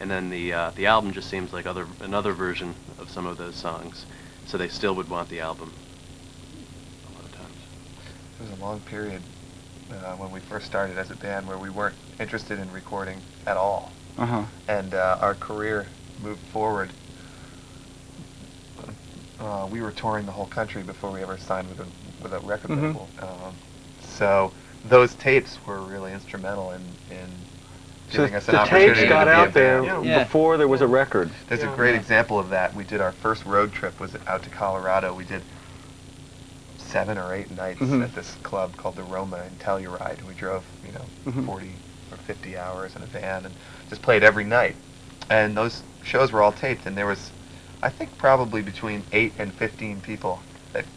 And then the album just seems like another version of some of those songs, so they still would want the album a lot of times. There was a long period when we first started as a band where we weren't interested in recording at all. And our career moved forward. We were touring the whole country before we ever signed with a record label. So those tapes were really instrumental in giving us an opportunity the tapes got to be out a there band. before there was a record. There's a great example of that. We did our first road trip was out to Colorado. We did 7 or 8 nights at this club called the Roma in Telluride. We drove 40 or 50 hours in a van and just played every night. And those shows were all taped, and there was, I think, probably between 8 and 15 people,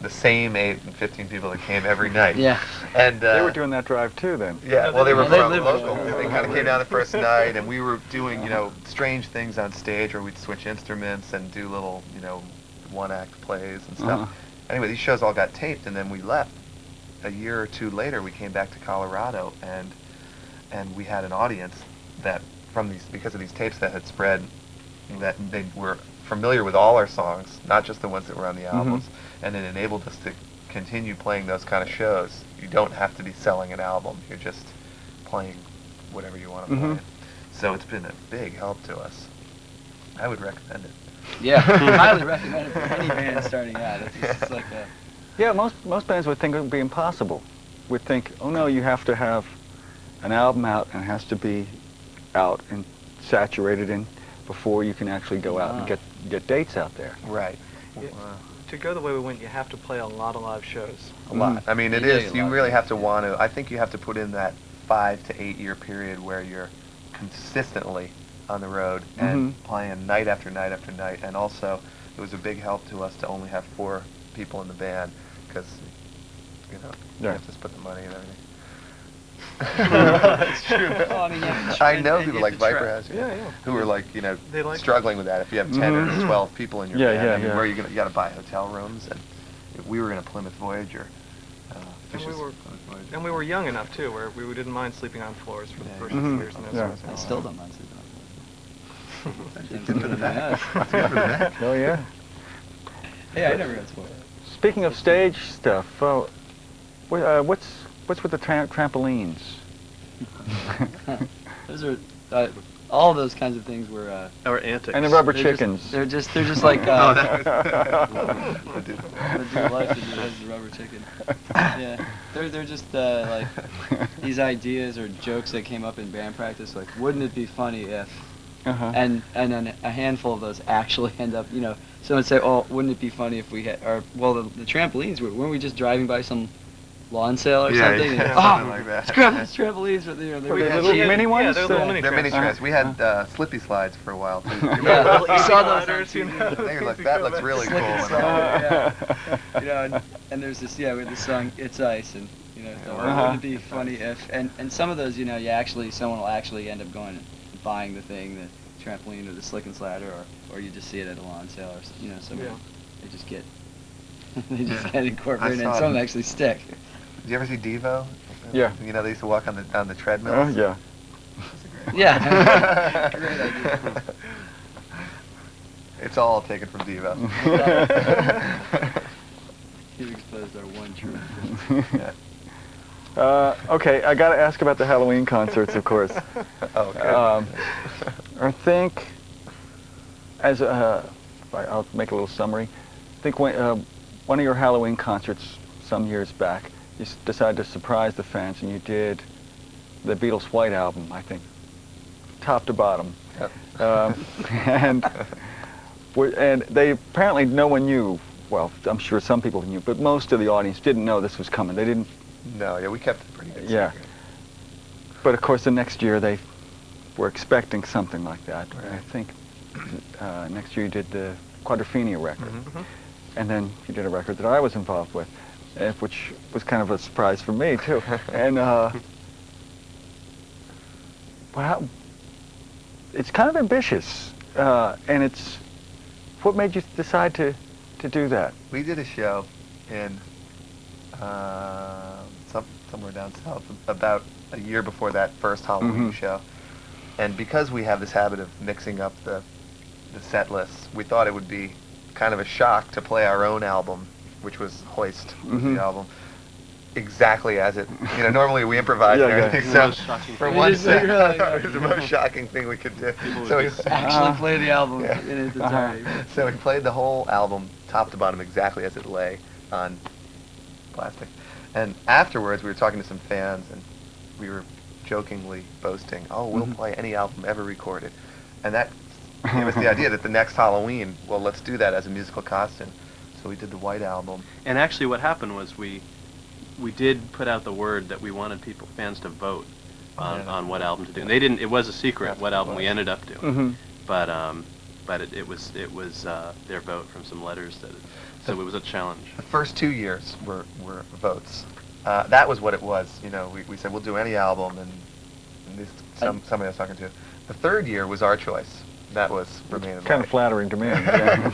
the same 8 and 15 people that came every night. Yeah. And They were doing that drive too then. yeah, well, they were they probably lived local. there. They kind of came down the first night, and we were doing, strange things on stage where we'd switch instruments and do little, one-act plays and stuff. Anyway, these shows all got taped, and then we left. A year or two later, we came back to Colorado, and we had an audience that, because of these tapes that had spread, that they were familiar with all our songs, not just the ones that were on the albums, and it enabled us to continue playing those kind of shows. You don't have to be selling an album. You're just playing whatever you want to play. So it's been a big help to us. I would recommend it. Yeah, highly recommend it for any band starting out. It's just like a... Yeah, most bands would think it would be impossible. Would think, oh no, you have to have an album out and it has to be out and saturated in before you can actually go out and get dates out there. Right. To go the way we went, you have to play a lot of live shows. A lot. I mean, You you really have to want to, I think you have to put in that 5 to 8 year period where you're consistently on the road and playing night after night after night. And also, it was a big help to us to only have 4 people in the band because, you have to split the money and everything. That's true. I know people like Viper has, who are like, struggling with that. If you have 10 or 12 people in your band, I mean, where are you going to, you got to buy hotel rooms, and we were in a Plymouth Voyager. And we were young enough too, where we didn't mind sleeping on floors for the first few years. And those I still don't mind sleeping on floors. It's good for the back. Oh yeah. Yeah, I never got spoiled. speaking of stage stuff, what's with the trampolines? Those are all those kinds of things were. Our antics. And the rubber they're just- chickens. They're just like. Oh, that The dude life has the rubber chicken. Yeah, they're just like these ideas or jokes that came up in band practice. Like, wouldn't it be funny if? Uh-huh. And then a handful of those actually end up. Someone would say, "Oh, wouldn't it be funny if we had?" Or the trampolines weren't we just driving by some lawn sale or something? And, something like that. let's grab these trampolines, but they Were were they had little cheap- mini ones? Yeah, they're little mini They're mini trams. trams. We had slippy slides for a while too. Yeah, Little you saw easy those on gliders, you TV. know. They were like, Easy that go looks back. really cool. Slick and And slide, yeah. And there's this, with the song "It's Ice," and wouldn't it be funny if? And some of those, someone will actually end up going and buying the thing, the trampoline or the slick and slider, or you just see it at a lawn sale, or somewhere. Yeah. They just get get I incorporated, and saw some them. actually stick. Did you ever see Devo? Yeah. They used to walk on the treadmill. Oh yeah. Yeah. Great idea. It's all taken from Devo. You exposed our one truth. Yeah. Okay, I got to ask about the Halloween concerts, of course. Oh, good. I think, I'll make a little summary. I think when, one of your Halloween concerts some years back, you decided to surprise the fans, and you did the Beatles' White Album, I think, top to bottom. Yep. And they apparently no one knew. Well, I'm sure some people knew, but most of the audience didn't know this was coming. They didn't. No, yeah, we kept it pretty good. Yeah. secret. But of course, the next year they were expecting something like that. Right. I think next year you did the Quadrophenia record, Mhm. and then you did a record that I was involved with, which was kind of a surprise for me too. And well, it's kind of ambitious, and it's what made you decide to do that? We did a show in somewhere down south about a year before that first Halloween Mhm. show, and because we have this habit of mixing up the set lists, we thought it would be kind of a shock to play our own album, which was Hoist, was Mhm. the album, exactly as it. Normally we improvise Yeah, and yeah. everything. The So most shocking for thing. one It is set, really- it was the most shocking thing we could do. People So would we, just Actually play the album Yeah. in its entirety. so we played the whole album top to bottom exactly as it lay on plastic. And afterwards, we were talking to some fans, and we were jokingly boasting, "Oh, we'll Mhm. play any album ever recorded," and that gave us the idea that the next Halloween, well, let's do that as a musical costume. So we did the White Album. And actually, what happened was we did put out the word that we wanted fans to vote on what album to do. And they didn't. It was a secret That's what what it album we was. ended up doing. Mm-hmm. But it was their vote from some letters so it was a challenge. The first 2 years were votes. That was what it was. We said we'll do any album, and somebody I was talking to. The third year was our choice. That was Remain in Kind Life. of flattering to me. Yeah.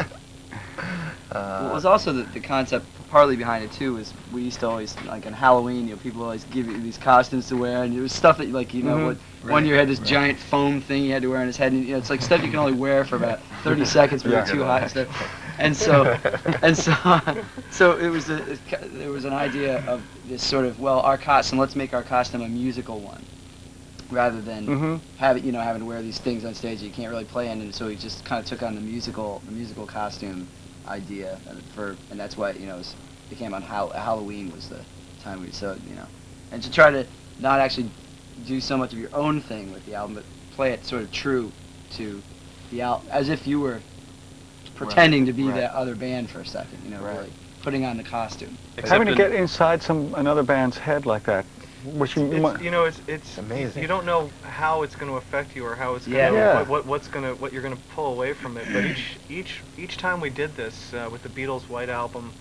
Well, it was also the concept partly behind it too. Was we used to always like on Halloween, people always give you these costumes to wear, and it was stuff that Mhm. one Right, year had this right. giant foam thing he had to wear on his head, and it's like stuff you can only wear for about 30 seconds before Yeah. you're too hot and stuff. And so it was there was an idea of this sort of our costume. Let's make our costume a musical one, rather than Mhm. having to wear these things on stage that you can't really play in. And so he just kind of took on the musical costume idea and that's why became on Halloween was the time and to try to not actually do so much of your own thing with the album, but play it sort of true to the album, as if you were pretending to be right. that other band for a second, Right. really putting on the costume. Having to get inside another band's head like that, which you It's, might. it's amazing. You don't know how it's going to affect you or how it's going Yeah. to Yeah. what you're going to pull away from it. But each time we did this with the Beatles' White Album,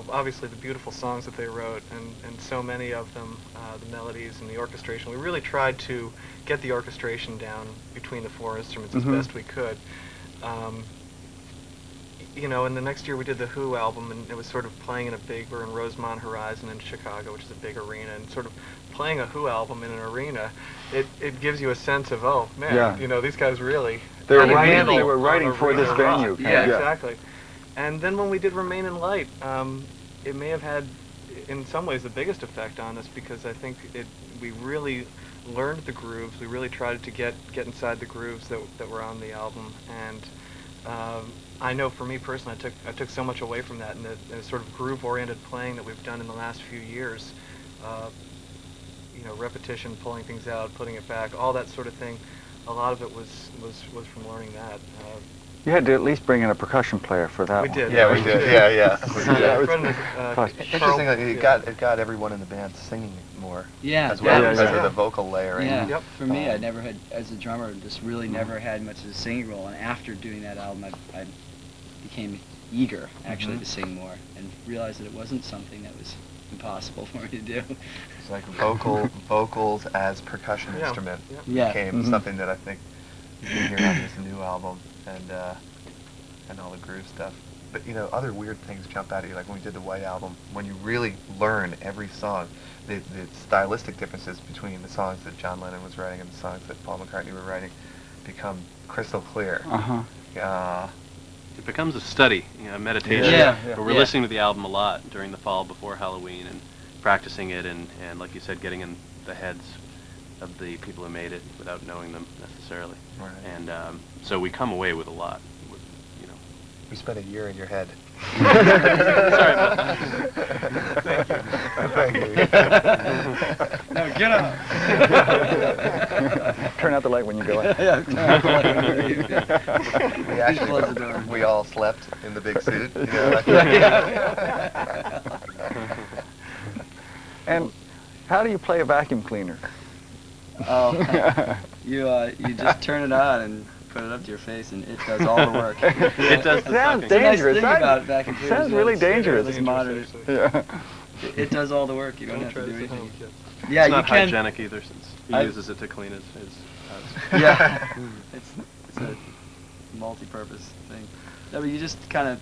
obviously the beautiful songs that they wrote and so many of them, the melodies and the orchestration. We really tried to get the orchestration down between the four instruments as Mhm. best we could. And the next year we did the Who album, and it was sort of playing in we're in Rosemont Horizon in Chicago, which is a big arena, and sort of playing a Who album in an arena, it gives you a sense of, oh man, Yeah. these guys really They were had a writing. handle They were on writing for arena this rock. venue. Yeah, Yeah. exactly. And then when we did Remain in Light, it may have had, in some ways, the biggest effect on us because I think we really learned the grooves. We really tried to get inside the grooves that were on the album. And I know for me personally, I took so much away from that, and the sort of groove-oriented playing that we've done in the last few years. Repetition, pulling things out, putting it back, all that sort of thing. A lot of it was from learning that. You had to at least bring in a percussion player for that We one. did. Yeah, we did. Yeah. We did. That was- Interestingly, it got everyone in the band singing more. Yeah, As well yeah, because yeah. of the vocal layering. Yeah, Yep. for me, I never had, as a drummer, just really never had much of a singing role. And after doing that album, I became eager, actually, to sing more and realized that it wasn't something that was impossible for me to do. It's like vocals as percussion Yeah. instrument Yeah. became something that I think you can hear on this new album and all the groove stuff. But other weird things jump out at you, like when we did the White Album, when you really learn every song, the stylistic differences between the songs that John Lennon was writing and the songs that Paul McCartney were writing become crystal clear. Uh-huh. It becomes a study, a meditation. Yeah. But we're listening to the album a lot during the fall before Halloween and practicing it and like you said, getting in the heads of the people who made it without knowing them necessarily. Right. And so we come away with a lot. We spent a year in your head. Sorry about that. Thank you. No, get up! Turn out the light when you go in. Yeah, turn out the light when you leave. We actually, Close the door. we all slept in the big suit. And how do you play a vacuum cleaner? Oh, you just turn it on and put it up to your face, and it does all the work. It does the Sounds sucking. The nice dangerous. thing about vacuum cleaners Sounds is really it's dangerous. this modern. Yeah. It does all the work. You don't Don't have try to do this at home, anything. kids. Yeah, It's you not can. hygienic either since he I- uses it to clean his house. Yeah, it's a multi-purpose thing. No, but you just kind of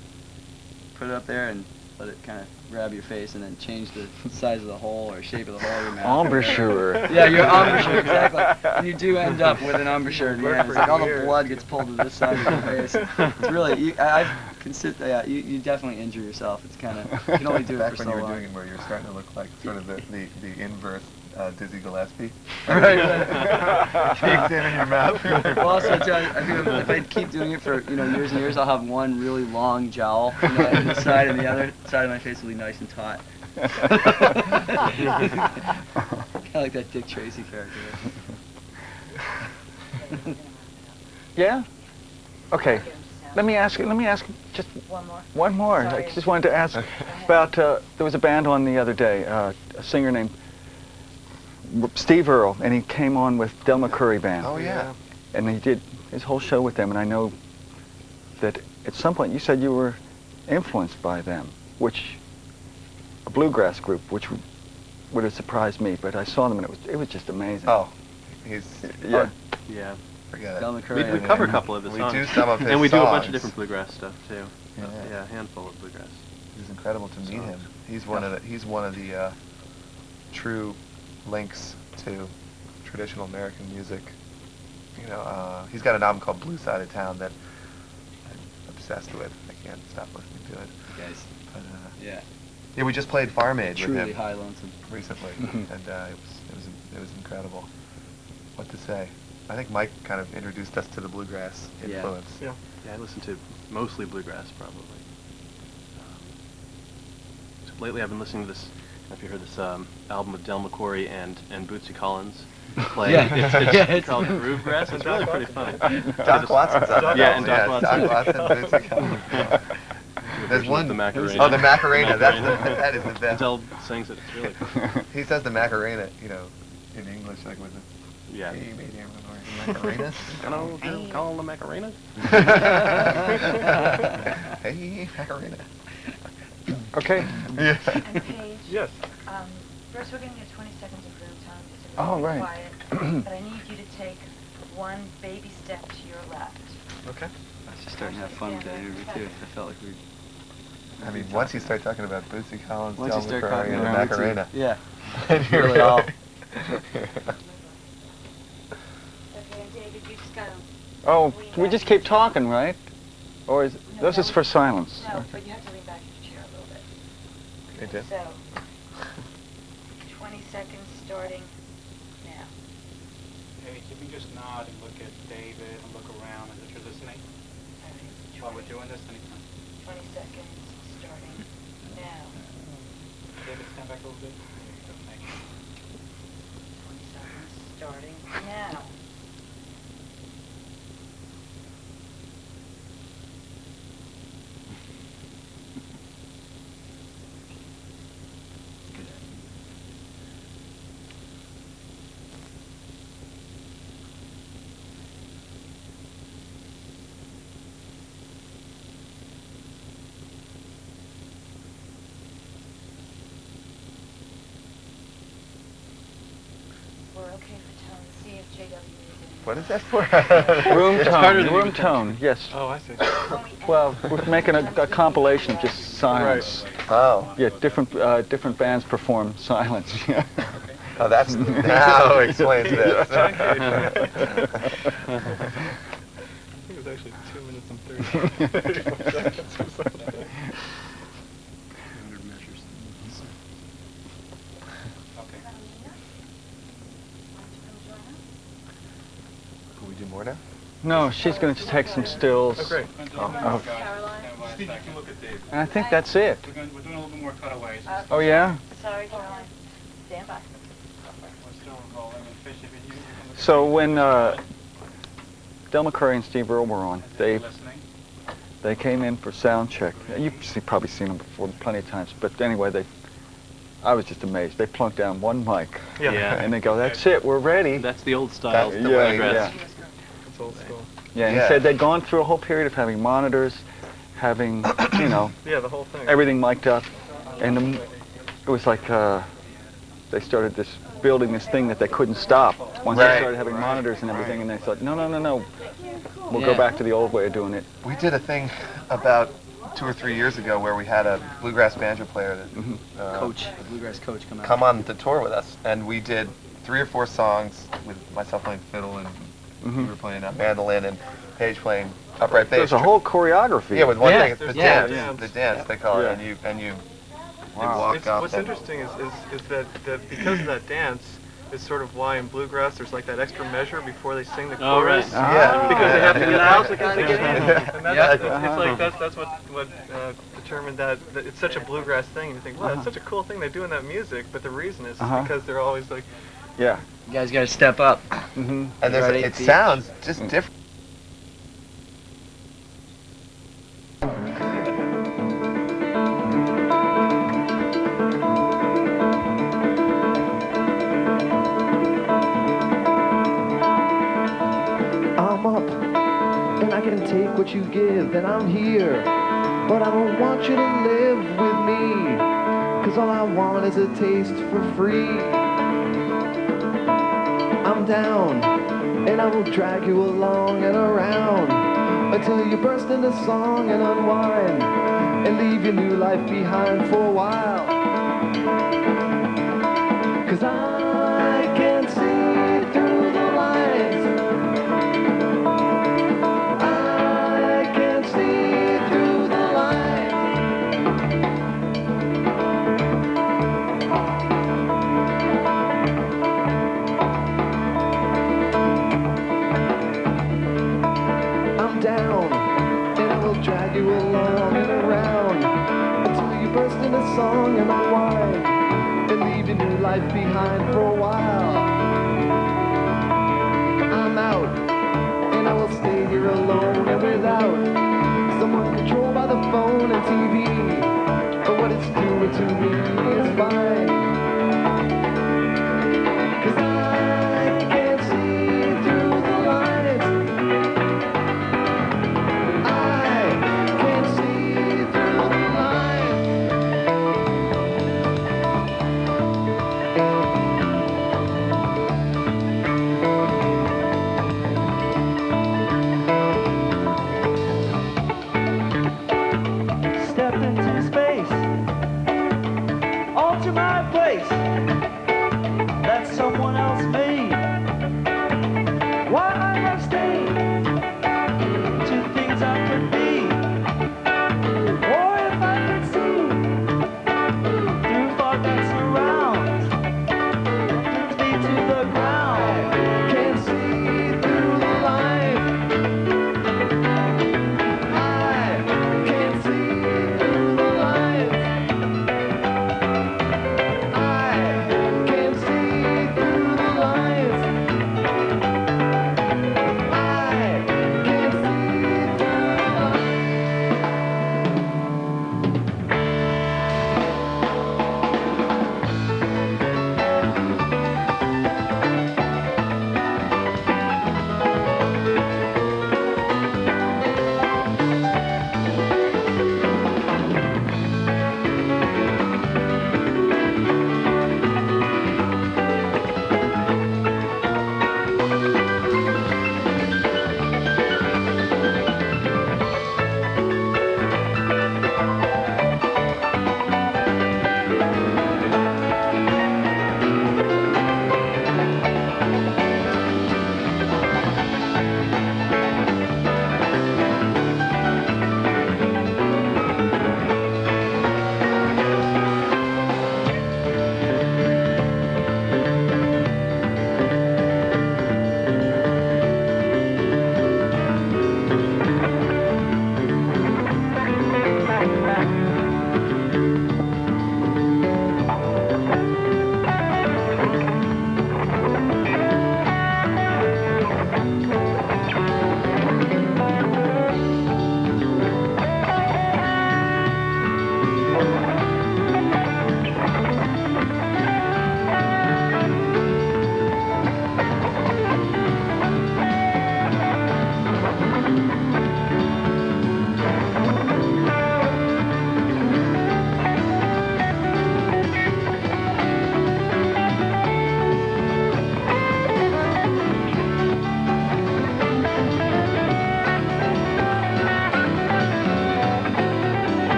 put it up there and let it kind of grab your face, and then change the size of the hole or shape of the hole of your mouth. Embouchure. Yeah, your embouchure, exactly. And you do end up with an embouchure in the Worked end. It's for like all the years. blood gets pulled to this side of your face. It's really, you definitely injure yourself. It's kind of, you can only do it Back for when so you were long. doing it where you're starting to look like sort of the inverse Dizzy Gillespie. Right. Caked in your mouth. Well, also, I think if I keep doing it for years and years, I'll have one really long jowl on the side, and the other side of my face will be nice and taut. Kind of like that Dick Tracy character. Yeah? Okay. Let me ask just one more. I just wanted to ask about, there was a band on the other day, a singer named Steve Earle, and he came on with Del McCoury Band. Oh, yeah. And he did his whole show with them, and I know that at some point you said you were influenced by them, which, a bluegrass group, which would have surprised me, but I saw them and it was just amazing. Oh, he's... Yeah. Yeah. Forget Del it. McCoury. We cover a couple of his We songs. do some of his And we do a bunch of songs. different bluegrass stuff too. Yeah. Yeah, a handful of bluegrass. It was incredible to meet him. He's one of the true links to traditional American music. He's got an album called Blue Side of Town that I'm obsessed with. I can't stop listening to it. You guys. But, Yeah. yeah, we just played Farm Aid with Truly him high lonesome. recently, and it was incredible. What to say? I think Mike kind of introduced us to the bluegrass Yeah. influence. Yeah. Yeah, I listen to mostly bluegrass probably. So lately I've been listening to this, I don't know if you heard this album with Del McCoury and Bootsy Collins play. Yeah. It's called Groovegrass. It's really pretty funny. Doc Watson's on Yeah, it. and Doc Watson. Doc Watson, Bootsy Collins. There's Version of one. the Macarena. Oh, the Macarena. That is the best. Del sings it. It's really cool. He says the Macarena, in English, like with the. Yeah. Hey, baby, I'm gonna Macarena. Hello, call the Macarena. Hey, Macarena. Okay. Yeah. And Paige, Yes. first we're going to get 20 seconds of room time. Just to Oh, be right. quiet. But I need you to take one baby step to your left. Okay. I was just starting to have fun with that interview too. I felt like we. I mean, once you start talking about Bootsy Collins, Once Del you start McCoury, talking and the about Macarena. Yeah. And you're Really all. Okay, and David, you just got to Oh, we just keep talking, right? Or is this is for silence? No, but you have to lean back in your chair a little bit. Me too. So, 20 seconds starting now. Hey, can we just nod and look at David and look around as if you're listening? All right, While we're doing this, anytime. 20 seconds starting now. David, stand back a little bit. There you go, thank you. 20 seconds starting now. We're okay for tone. See if JW is in. What is that for? Room It's harder tone. than Room you tone. Yes. Oh, I see. When we end- Well, we're making a compilation of just silence. Oh. Yeah, different bands perform silence. Yeah. Oh, that's now explains this. I think it was actually 2 minutes and 30 seconds or something. Can we do more now? No, she's going to take some stills. Oh, great. Of, Caroline? Steve, you can look at David. and I think that's it. We're doing a little bit more cutaways. Oh yeah. Sorry, Caroline. Stand by. We're still rolling. And Phish, if you can look So at when David. Del McCurry and Steve Earle were on, Is they David listening? they came in for sound check. You've probably seen them before plenty of times, but anyway, I was just amazed. They plunked down one mic, Yeah. and they go, "That's it, we're ready." That's the old style. That's the yeah, way, yeah. It's old school. Yeah, and he Yeah. said they'd gone through a whole period of having monitors, having, Yeah, the whole thing. everything mic'd up, and it was like they started building this thing that they couldn't stop once they Right. started having monitors and everything, and they thought, no, we'll go Yeah. back to the old way of doing it. We did a thing about 2 or 3 years ago where we had a bluegrass banjo player that Coach, the bluegrass coach, come out. come on the tour with us, and we did 3 or 4 songs with myself playing fiddle and we were playing mandolin and Paige playing upright bass. There's a whole choreography. Yeah, with one Yeah, thing, it's the yeah, dance, yeah. the dance they call Yeah. it, and you Wow. walk up. What's and- interesting is that because of that dance is sort of why in bluegrass there's like that extra measure before they sing the Oh, right. chorus. Yeah. Because they have to get out to Yeah. kind of get in. And that's, Yeah. it's like that's what determined that it's such a bluegrass thing. And you think, wow, that's such a cool thing they do in that music. But the reason is because they're always like, Yeah. You guys gotta step up. Mm-hmm. And there's Right, it 8 feet. sounds just different. I'm up, and I can take what you give, and I'm here. But I don't want you to live with me, 'cause all I want is a taste for free. I'm down, and I will drag you along and around until you burst into song and unwind and leave your new life behind for a while. 'Cause I can see through the lines. I can see through the lines. I'm down, and I will drag you along and around until you burst into song and unwind and leave your new life behind for a while. I'm out, and I will stay here alone and without someone controlled by the phone and TV. But what it's doing to me is fine. 'Cause I can see through the lines. I can see through the lines. Stepping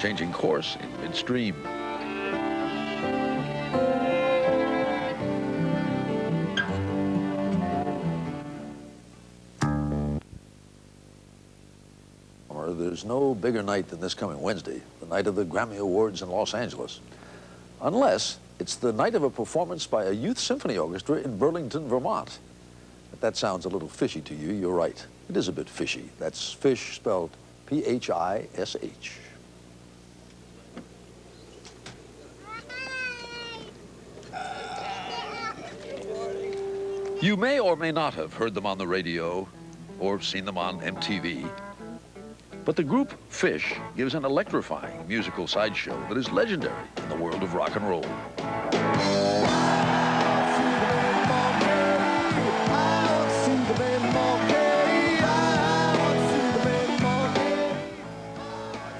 changing course in midstream. There's no bigger night than this coming Wednesday, the night of the Grammy Awards in Los Angeles. Unless it's the night of a performance by a youth symphony orchestra in Burlington, Vermont. If that sounds a little fishy to you, you're right. It is a bit fishy. That's Phish spelled P-H-I-S-H. You may or may not have heard them on the radio or seen them on MTV. But the group Phish gives an electrifying musical sideshow that is legendary in the world of rock and roll.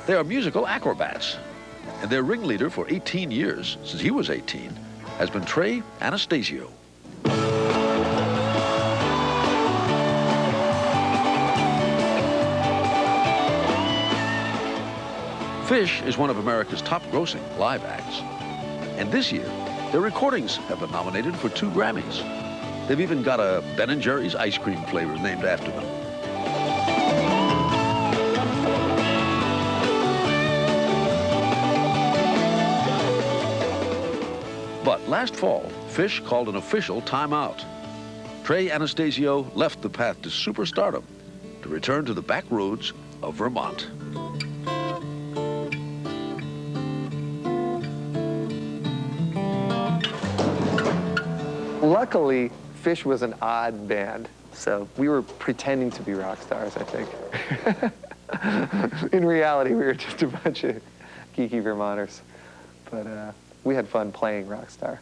They are musical acrobats, and their ringleader for 18 years, since he was 18, has been Trey Anastasio. Phish is one of America's top-grossing live acts. And this year, their recordings have been nominated for 2 Grammys. They've even got a Ben & Jerry's ice cream flavor named after them. But last fall, Phish called an official timeout. Trey Anastasio left the path to superstardom to return to the back roads of Vermont. Luckily, Phish was an odd band, so we were pretending to be rock stars, I think. In reality, we were just a bunch of geeky Vermonters. But we had fun playing rock star,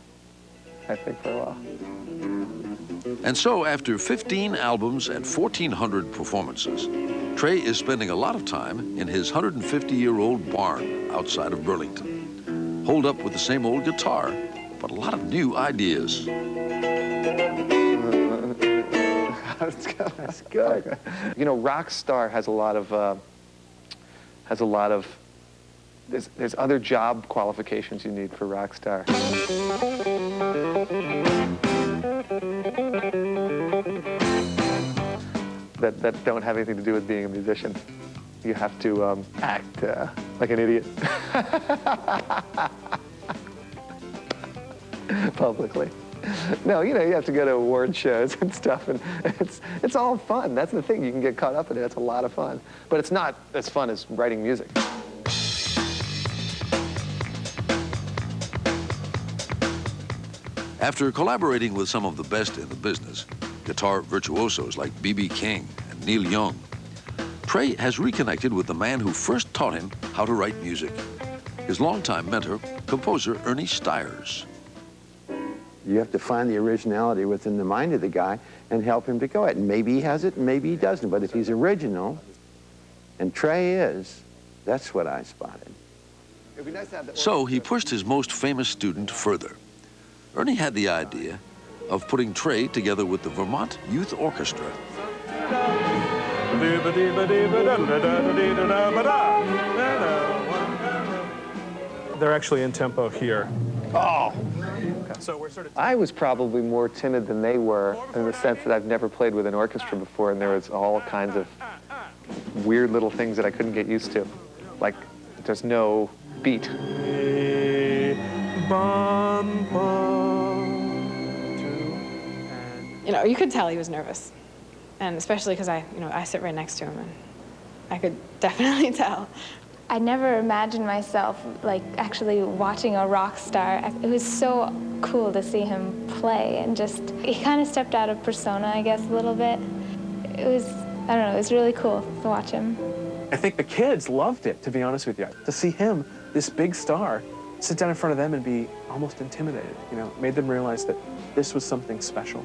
I think, for a while. And so, after 15 albums and 1,400 performances, Trey is spending a lot of time in his 150-year-old barn outside of Burlington, holed up with the same old guitar, but a lot of new ideas. That's good. You know, rock star has a lot of, there's other job qualifications you need for rock star. That don't have anything to do with being a musician. You have to act like an idiot. Publicly. No, you know, you have to go to award shows and stuff, and it's all fun. That's the thing. You can get caught up in it. It's a lot of fun. But it's not as fun as writing music. After collaborating with some of the best in the business, guitar virtuosos like B.B. King and Neil Young, Trey has reconnected with the man who first taught him how to write music, his longtime mentor, composer Ernie Stiers. You have to find the originality within the mind of the guy and help him to go it. And maybe he has it, and maybe he doesn't. But if he's original, and Trey is, that's what I spotted. So he pushed his most famous student further. Ernie had the idea of putting Trey together with the Vermont Youth Orchestra. They're actually in tempo here. Oh! So we're sort of... I was probably more timid than they were in the sense that I've never played with an orchestra before, and there was all kinds of weird little things that I couldn't get used to. Like, there's no beat. You know, you could tell he was nervous, and especially because I sit right next to him, and I could definitely tell. I never imagined myself like actually watching a rock star. It was so cool to see him play, and just he kind of stepped out of persona, I guess, a little bit. It was, I don't know, it was really cool to watch him. I think the kids loved it, to be honest with you. To see him, this big star, sit down in front of them and be almost intimidated, you know, made them realize that this was something special.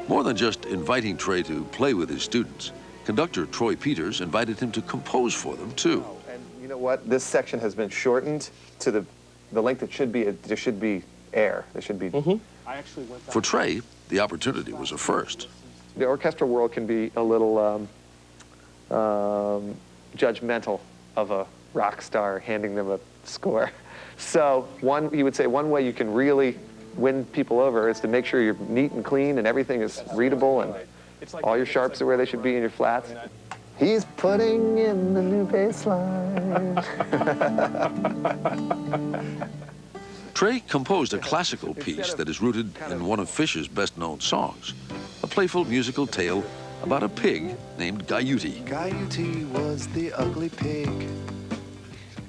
More than just inviting Trey to play with his students, conductor Troy Peters invited him to compose for them, too. And you know what? This section has been shortened to the length it should be. There should be air. There should be... I actually went For Trey, the opportunity was a first. The orchestral world can be a little judgmental of a rock star handing them a score. So you would say one way you can really win people over is to make sure you're neat and clean and everything is readable and all your sharps are where they should be and your flats. He's putting in the new bass line. Trey composed a classical piece that is rooted in one of Phish's best-known songs, a playful musical tale about a pig named Gaiuti. Gaiuti was the ugly pig.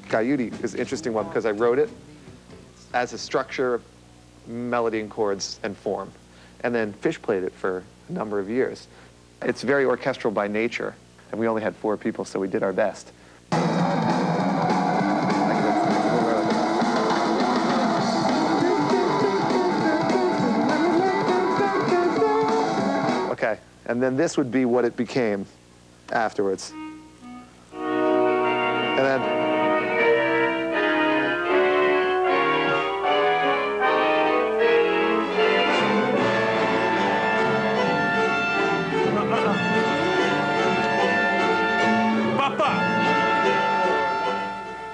Gaiuti is an interesting one because I wrote it as a structure, melody and chords and form. And then Phish played it for a number of years. It's very orchestral by nature, and we only had 4 people, so we did our best. Okay, and then this would be what it became afterwards. And then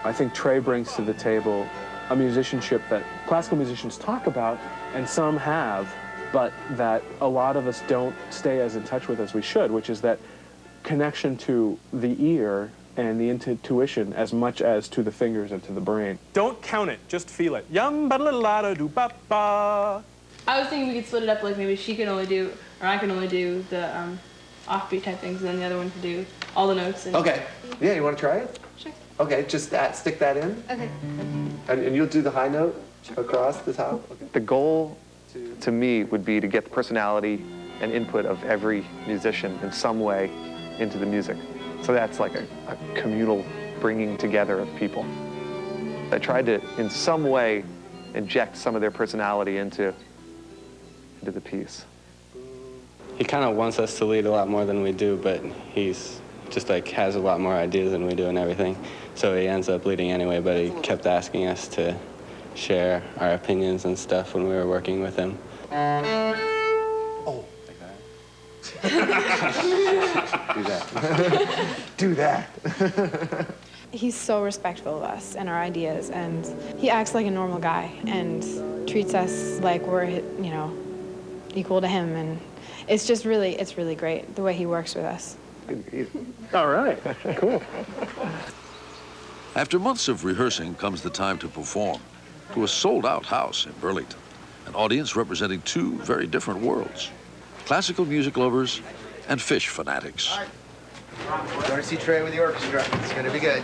I think Trey brings to the table a musicianship that classical musicians talk about, and some have, but that a lot of us don't stay as in touch with as we should, which is that connection to the ear and the intuition as much as to the fingers and to the brain. Don't count it, just feel it. Yum ba da la da do ba ba. I was thinking we could split it up, like maybe she can only do, or I can only do the offbeat type things, and then the other one can do all the notes. And Okay. Yeah, you want to try it? Sure. Okay, just stick that in. Okay. And you'll do the high note across the top? Okay. The goal to me would be to get the personality and input of every musician in some way into the music. So that's like a communal bringing together of people. I tried to, in some way, inject some of their personality into the piece. He kind of wants us to lead a lot more than we do, but he's just like has a lot more ideas than we do and everything. So he ends up leading anyway, but he kept asking us to share our opinions and stuff when we were working with him. Oh, like that. Do that. Do that. He's so respectful of us and our ideas, and he acts like a normal guy and treats us like we're, you know, equal to him, and it's really great the way he works with us. All right, cool. After months of rehearsing comes the time to perform to a sold-out house in Burlington, an audience representing two very different worlds, classical music lovers and Phish fanatics. We're going to see Trey with the orchestra. It's going to be good.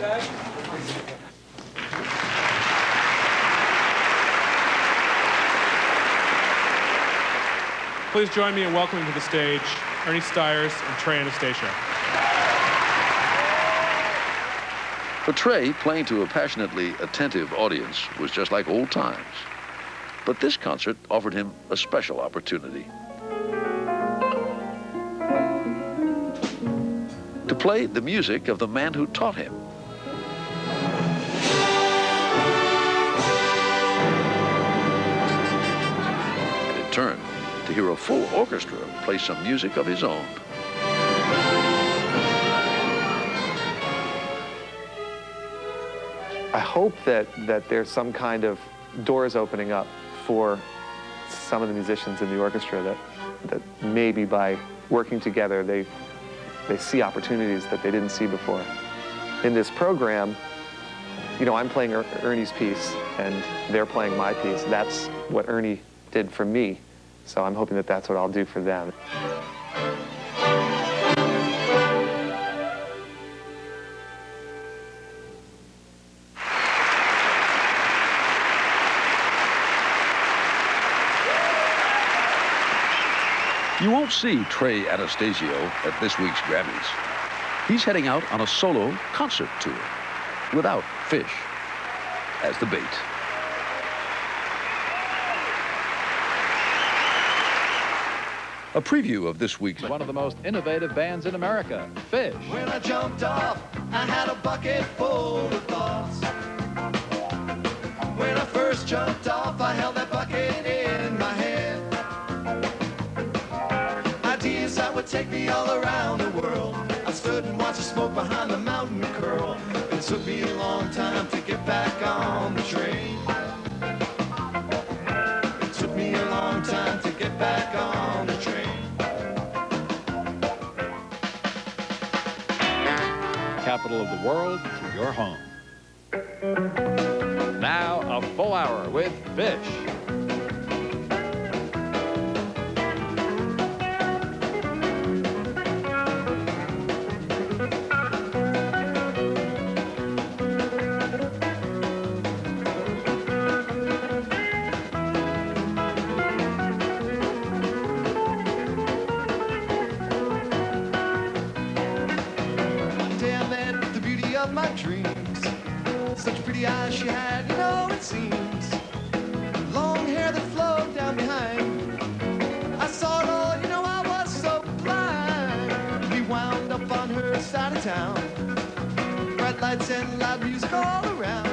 Please join me in welcoming to the stage Ernie Stiers and Trey Anastasio. For Trey, playing to a passionately attentive audience was just like old times. But this concert offered him a special opportunity. To play the music of the man who taught him. And in turn, to hear a full orchestra play some music of his own. I hope that there's some kind of doors opening up for some of the musicians in the orchestra that maybe by working together they see opportunities that they didn't see before. In this program, you know, I'm playing Ernie's piece and they're playing my piece. That's what Ernie did for me. So I'm hoping that that's what I'll do for them. You won't see Trey Anastasio at this week's Grammys. He's heading out on a solo concert tour without Phish as the bait. A preview of this week's one of the most innovative bands in America, Phish. When I jumped off, I had a bucket full of thoughts. When I first jumped off, I held that bucket in my hand. Ideas that would take me all around the world. I stood and watched the smoke behind the mountain curl. It took me a long time to get back on the train. It took me a long time to get back on the train. Capital of the world to your home. Now, a full hour with Phish. My dreams, such pretty eyes she had, you know it seems. Long hair that flowed down behind. I saw it all, you know I was so blind. We wound up on her side of town. Bright lights and loud music all around.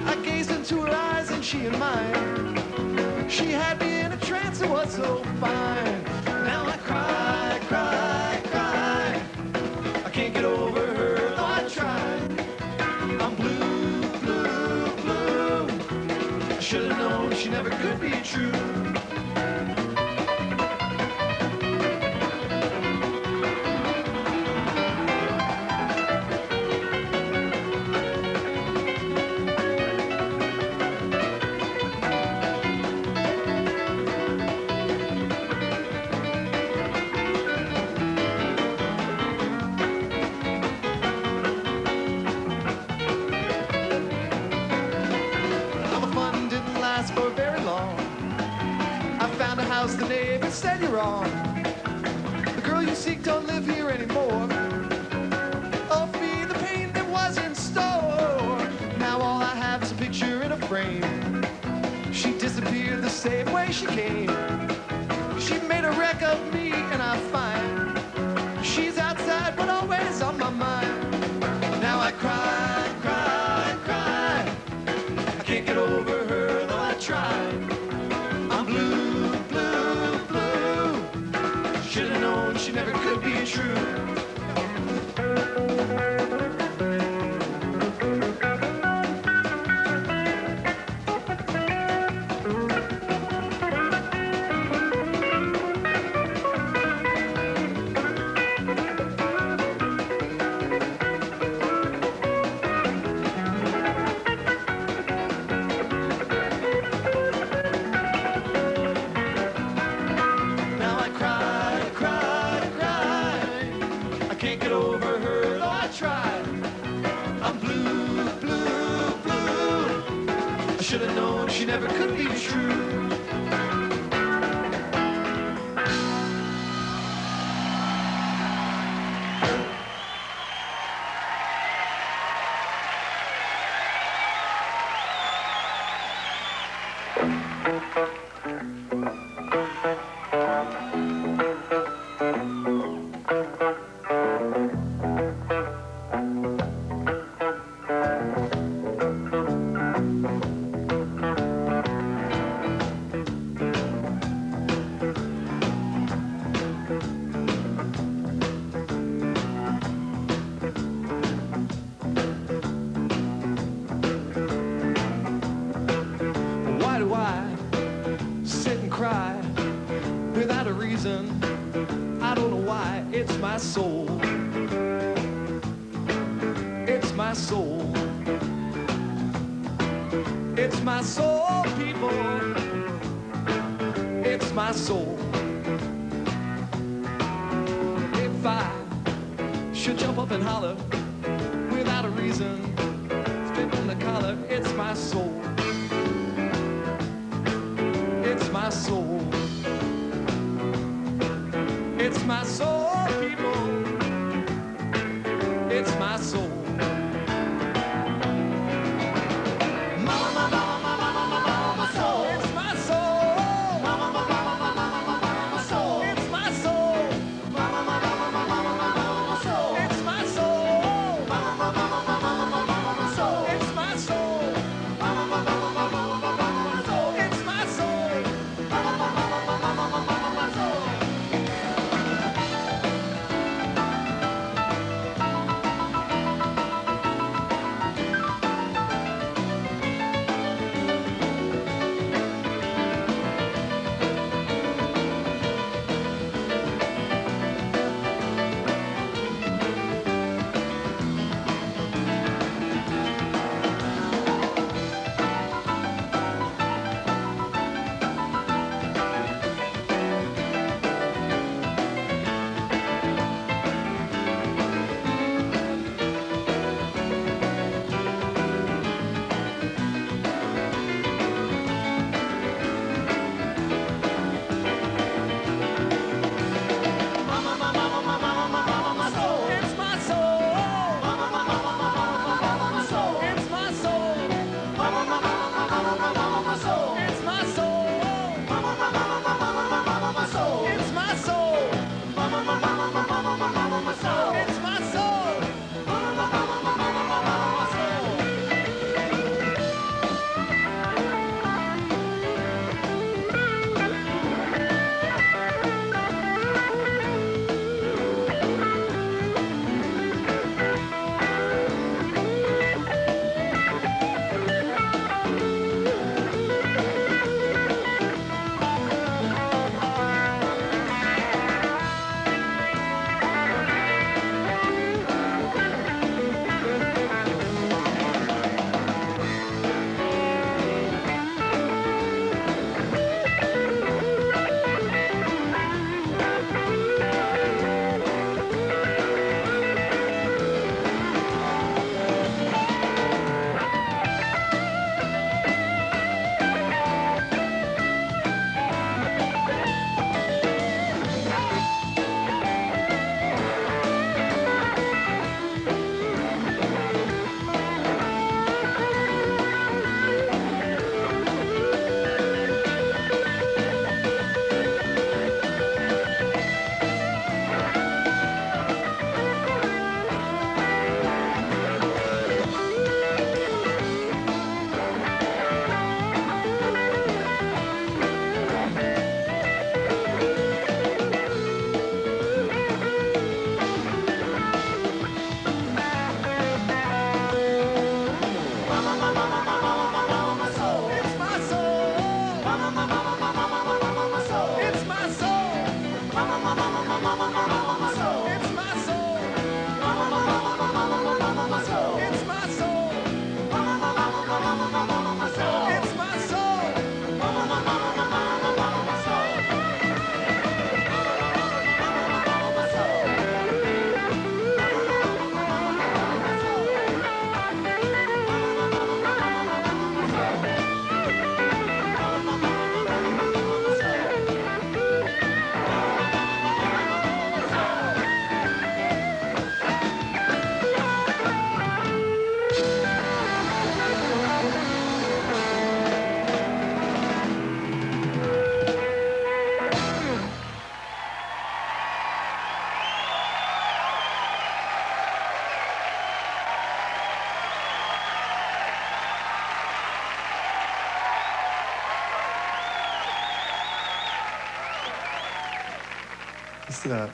I gazed into her eyes and she in mine. She had me in a trance, it was so fine. Now I cry, cry, cry. I can't get over her. I'm blue. true. For very long, I found a house the neighbor said you're on. The girl you seek don't live here anymore. Oh, feel the pain that was in store. Now all I have is a picture in a frame. She disappeared the same way she came. She made a wreck of me, and I find she's outside but always on my mind. Now I cry, cry, cry. I can't get over her. Try. I'm blue, blue, blue. Should've known she never could be true. Should've known she never could be true. I don't know why, it's my soul. It's my soul. It's my soul, people. It's my soul. If I should jump up and holler without a reason, spit on the collar, it's my soul. It's my soul. It's my soul, people. It's my soul. Mama, mama, mama, mama, mama, soul. It's my soul. Mama, mama, mama, mama, mama, soul. It's my soul. Mama, mama, mama, mama, mama, soul. It's my soul. Mama, mama, mama, mama, mama, soul. It's my soul. Mama, mama, mama, mama, mama, soul. It's my soul. Mama, mama, mama, mama, mama, soul.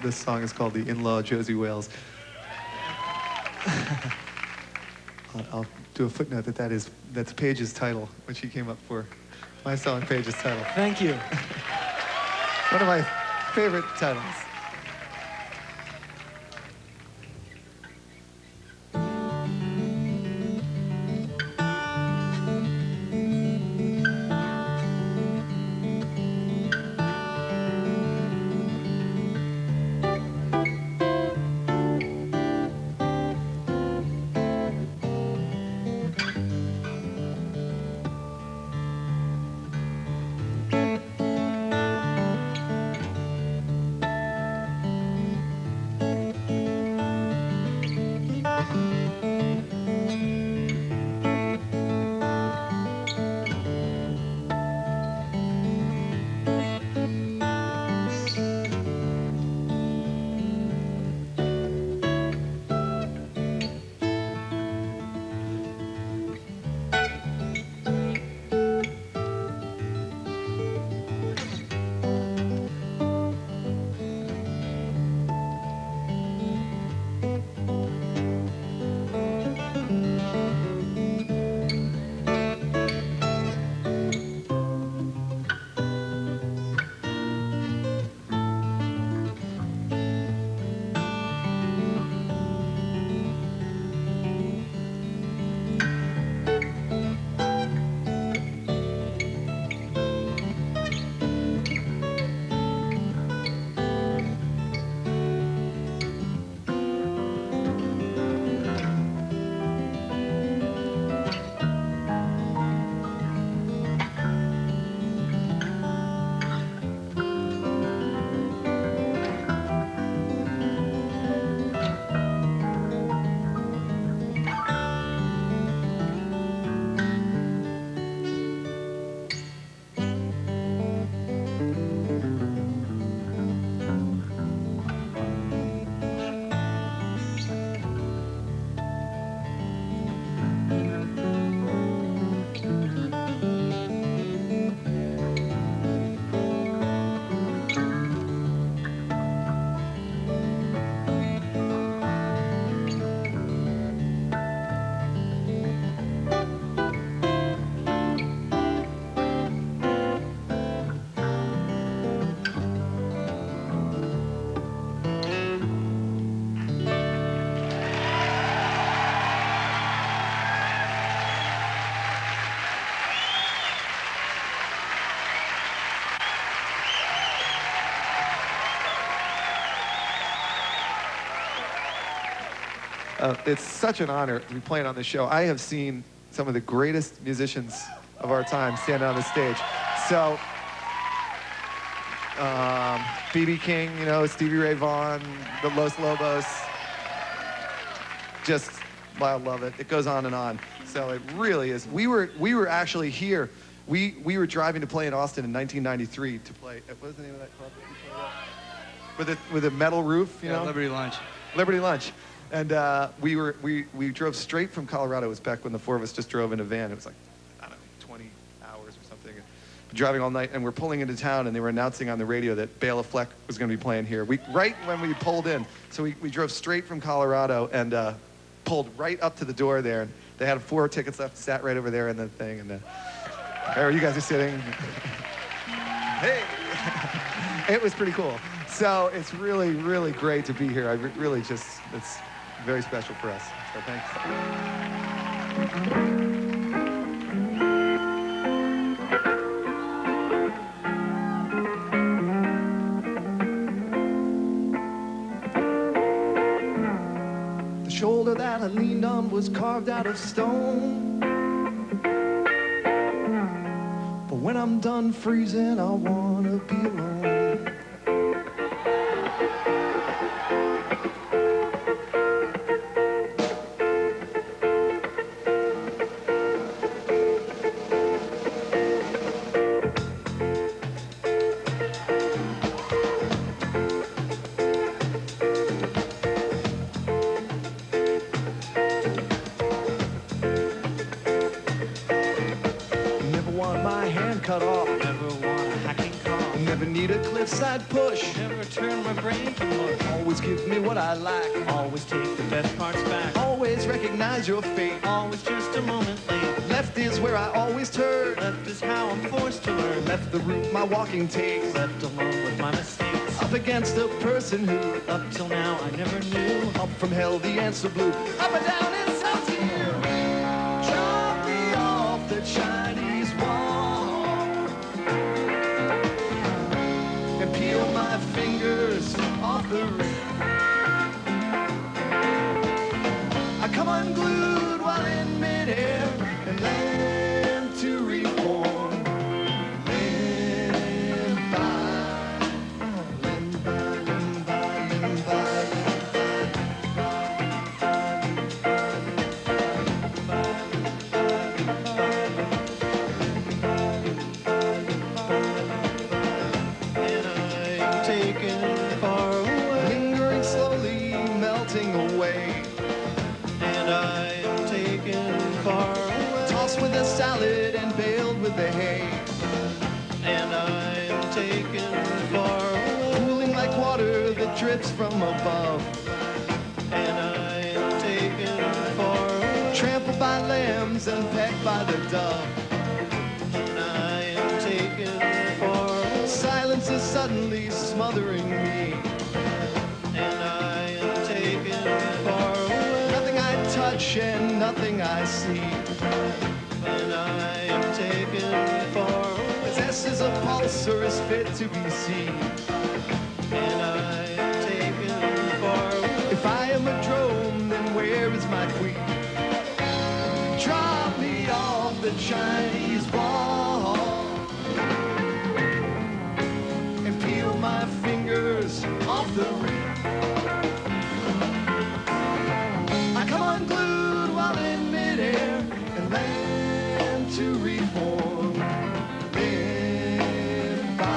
This song is called The In-Law Josie Wales. I'll do a footnote that's Paige's title, when she came up for my song, Paige's title. Thank you. One of my favorite titles. It's such an honor to be playing on this show. I have seen some of the greatest musicians of our time stand on the stage. So, B.B. King, Stevie Ray Vaughan, the Los Lobos. Just, I love it. It goes on and on. So it really is. We were actually here. We were driving to play in Austin in 1993 to play. What was the name of that club that we played at? With a metal roof, Yeah, Liberty Lunch. Liberty Lunch. And we drove straight from Colorado. It was back when the four of us just drove in a van. It was like, I don't know, 20 hours or something. Driving all night, and we're pulling into town, and they were announcing on the radio that Bela Fleck was going to be playing here. Right when we pulled in. So we drove straight from Colorado and pulled right up to the door there. And they had 4 tickets left, sat right over there in the thing. And there you guys are sitting. Hey! It was pretty cool. So it's really, really great to be here. It's very special for us. So thanks. The shoulder that I leaned on was carved out of stone. But when I'm done freezing, I wanna be alone. Cut off. Never want a hacking call. Never need a left side push. Never turn my brain to mush. Always give me what I lack. Always take the best parts back. Always recognize your fate. Always just a moment late. Left is where I always turn. Left is how I'm forced to learn. Left the route my walking takes. Left alone with my mistakes. Up against a person who, up till now, I never knew. Up from hell, the answer blew. Up and down, it's up to you. Drop me off the Chinese wall and peel my fingers off the rim. I come unglued while in midair and land to reform. Salad and baled with the hay. And I am taken far away. Cooling like water that drips from above. And I am taken far away. Trampled by lambs and pecked by the dove. And I am taken far away. Silence is suddenly smothering me. And I am taken far away. Nothing I touch and nothing I see. And I am taken far away. Possesses a pulse or is fit to be seen. And I am taken far away. If I am a drone, then where is my queen? Drop me off the Chinese wall and peel my fingers off the rim. I come unglued while in midair and land to reform. Live by.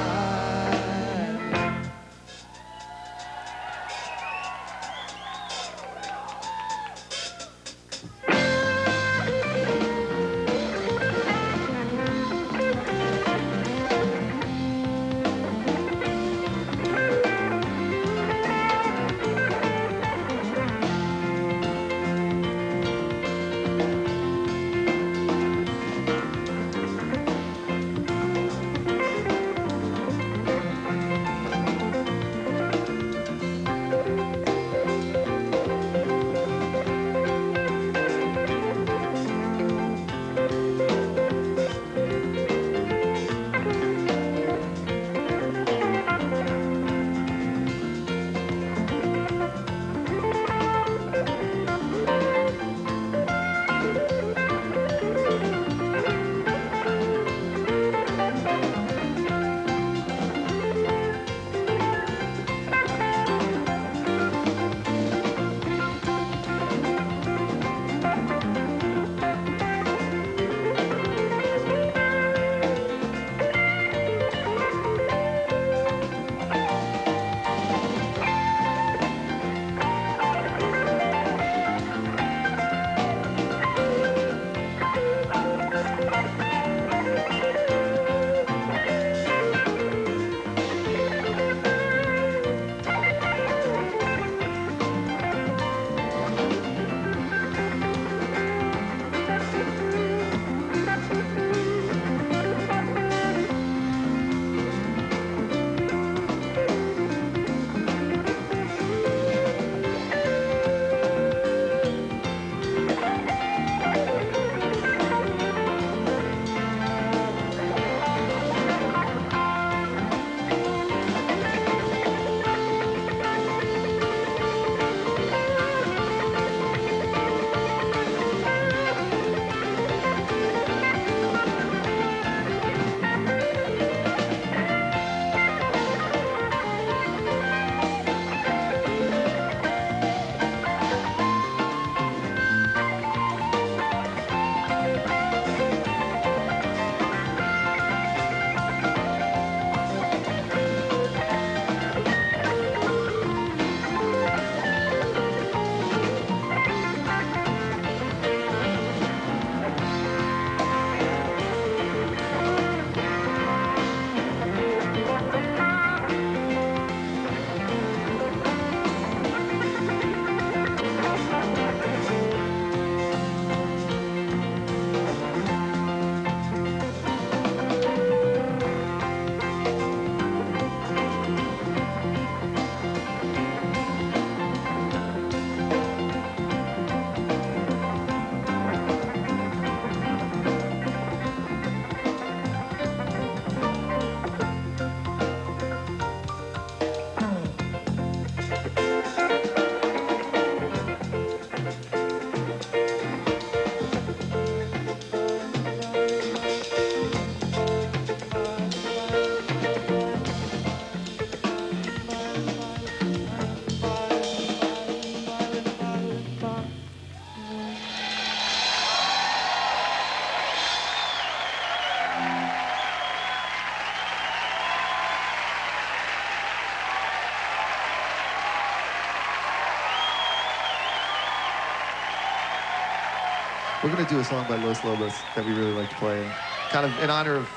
We're going to do a song by Los Lobos that we really like to play, kind of in honor of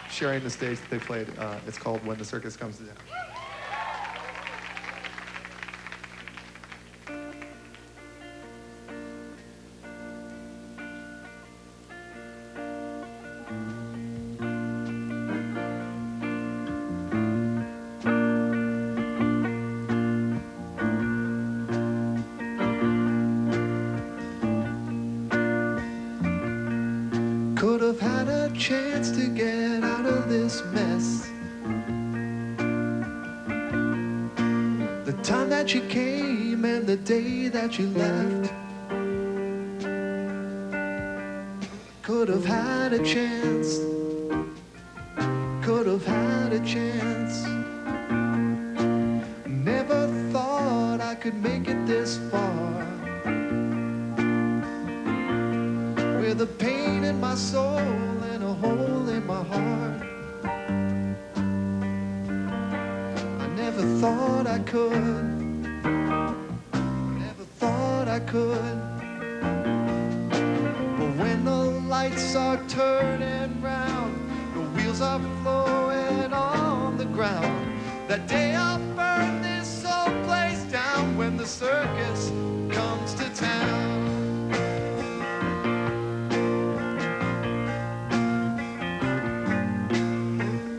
sharing the stage that they played. It's called When the Circus Comes to Town. Could have had a chance to get out of this mess. The time that you came and the day that you left. Could have had a chance. Could have had a chance. Never thought I could make it this far. With a pain in my soul and a hole in my heart. I never thought I could. Never thought I could. But when the lights are turning round, the wheels are flowing on the ground. That day I'll burn this whole place down when the circus comes to town.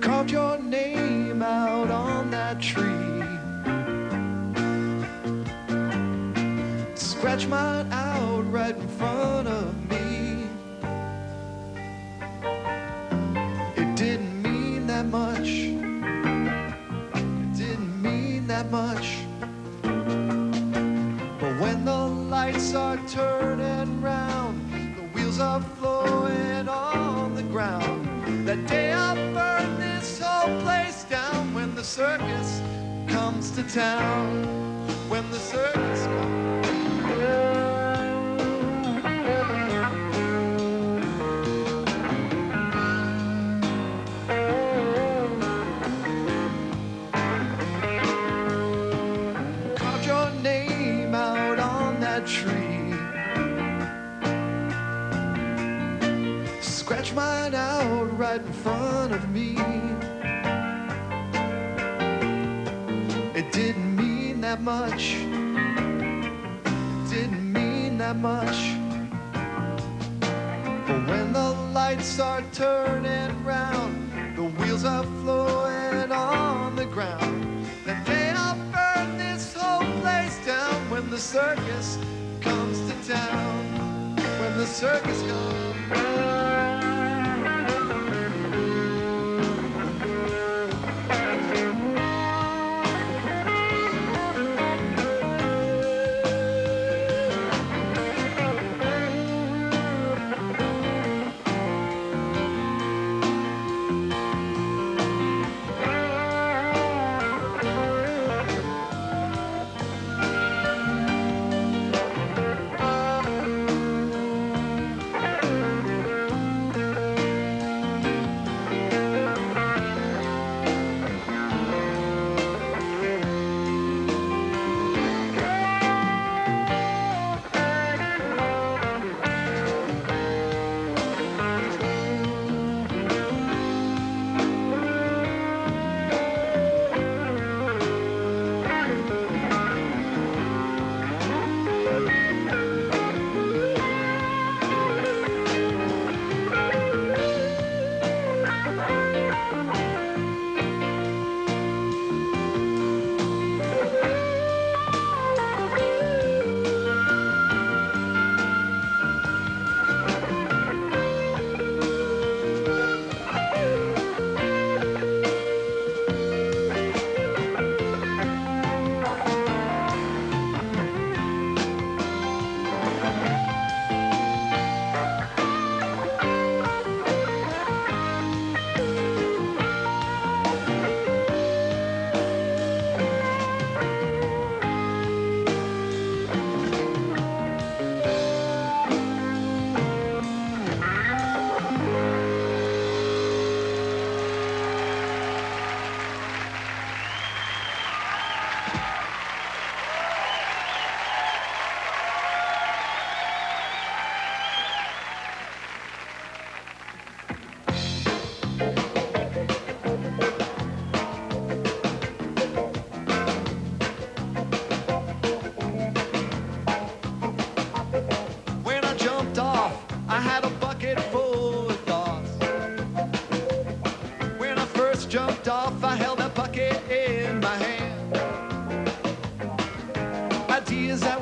Carved your name out on that tree. Scratch mine out right in front of me. It didn't mean that much. It didn't mean that much. But when the lights are turning round, the wheels are flowing on the ground. That day I'll burn this whole place down when the circus comes to town. When the circus comes. Carved your name out on that tree. Scratch mine out right in front of me. It didn't mean that much. It didn't mean that much. But when the lights are turning round, the wheels are flowing on the ground. That day I'll burn this whole place down when the circus comes to town. When the circus comes.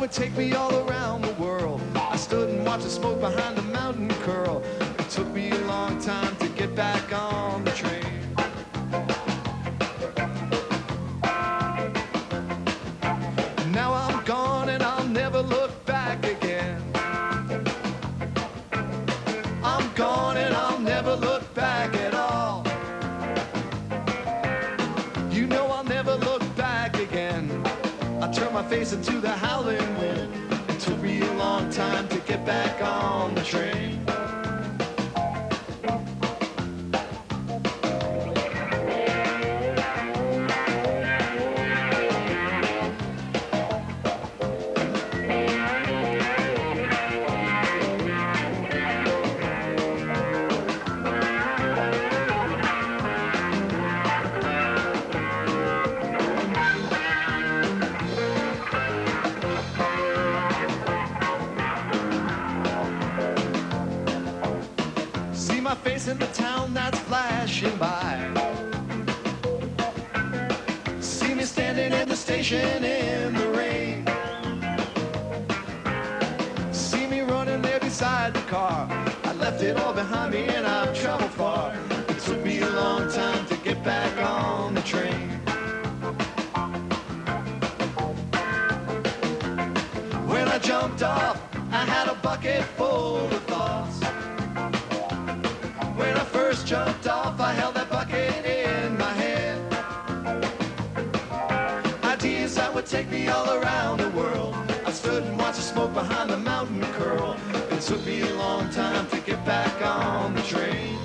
would take me all around the world. I stood and watched the smoke behind the mountain curl. It took me a long time to get back on the train. Now I'm gone and I'll never look back again. I'm gone and I'll never look back at all. You know I'll never look back again. I turned my face into the howling wind. It took me a long time to get back on the train. See my face in the town that's flashing by. See me standing in the station in the rain. See me running there beside the car. I left it all behind me and I've traveled far. It took me a long time to get back on the train. When I jumped off, I had a bucket full of thoughts. When I first jumped off, I held that bucket in my hand. Ideas that would take me all around the world. I stood and watched the smoke behind the mountain curl. It took me a long time to get back on the train.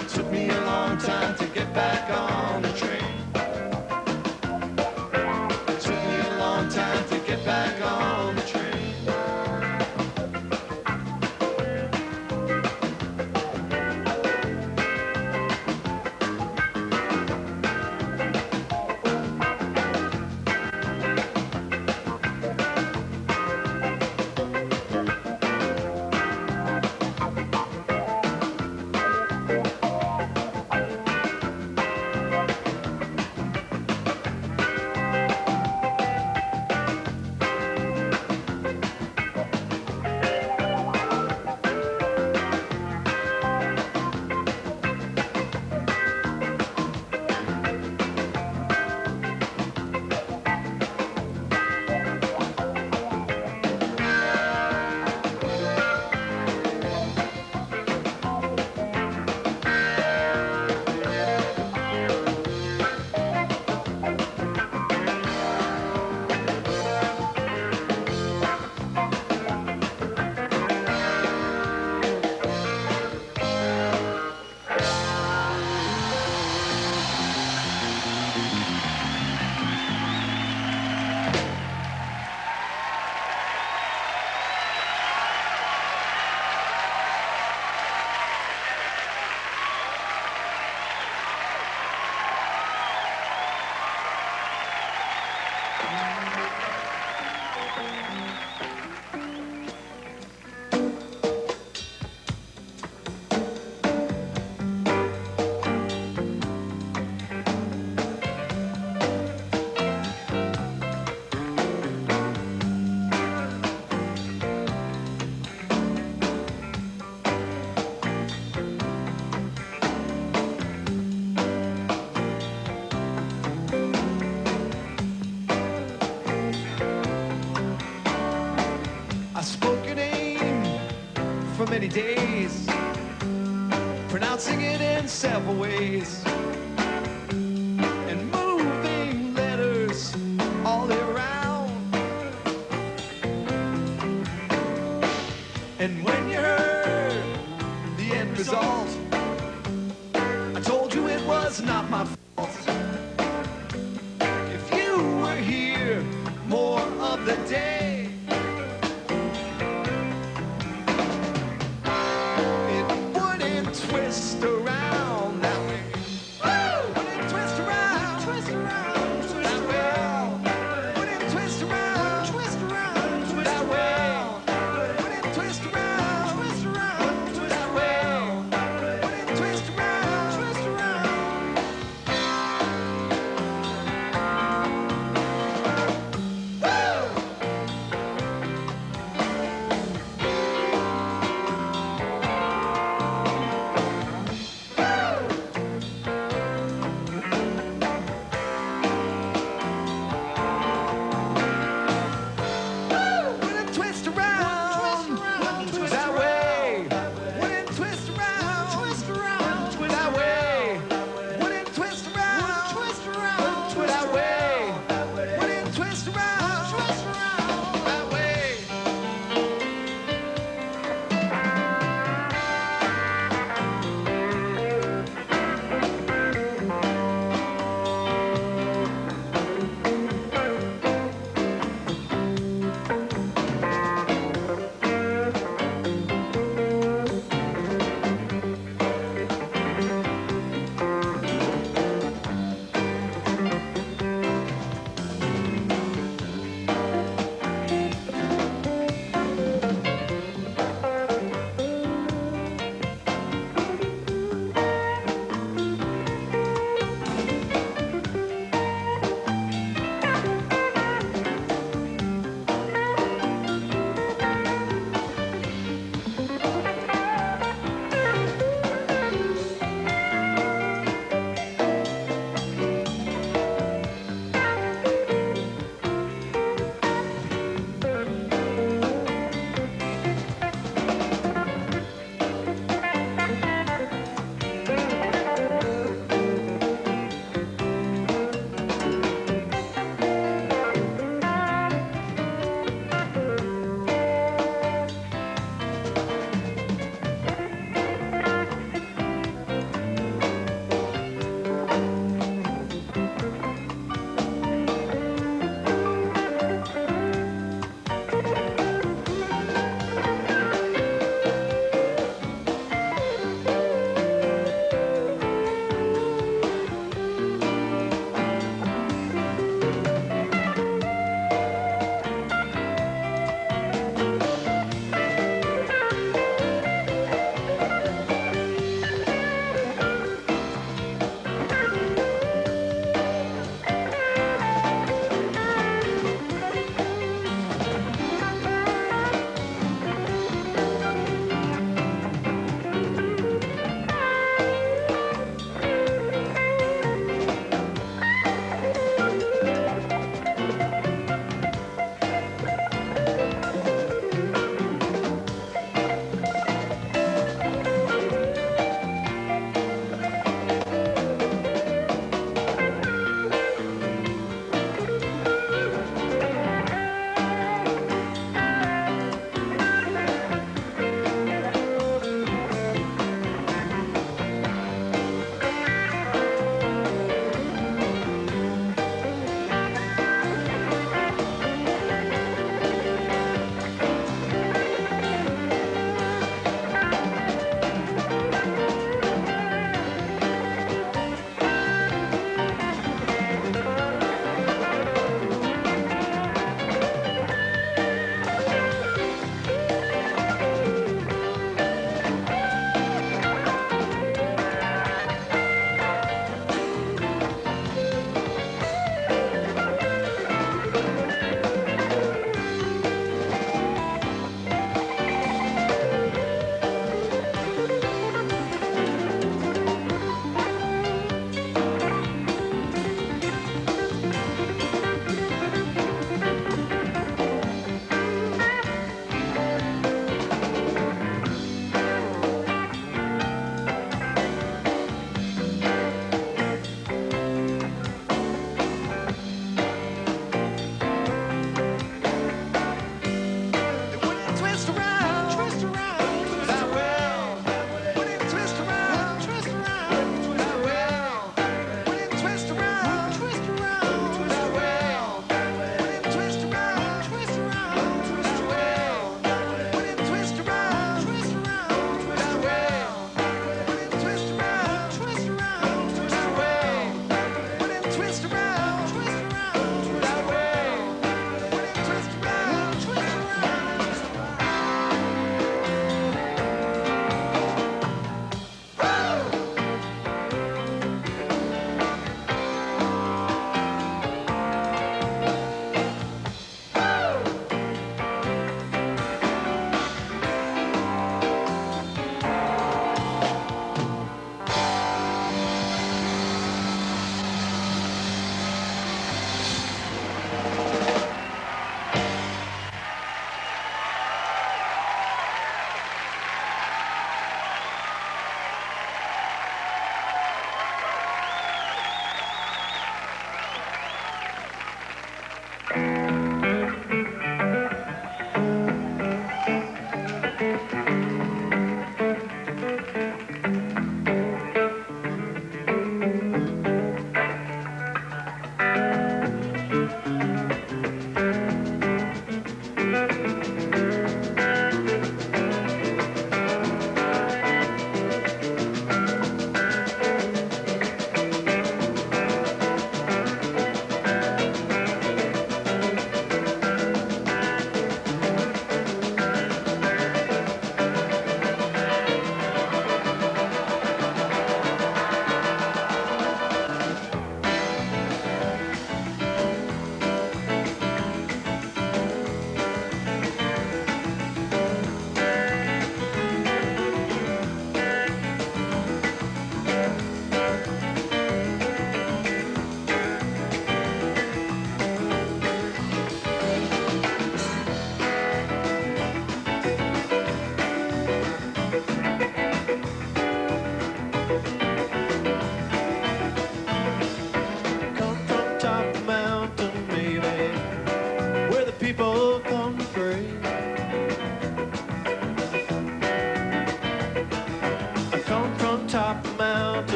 It took me a long time to get back on the train. It took me a long time to get back on the train. I spoke your name for many days, pronouncing it in several ways, and moving letters all around. And when you heard the end result, I told you it was not my fault. If you were here more of the day, twist around that way. Woo! Wouldn't twist around, twist around, twist that way. Wouldn't twist around, twist around, twist that way. Wouldn't twist around, twist around, twist that way. Wouldn't twist around, twist around.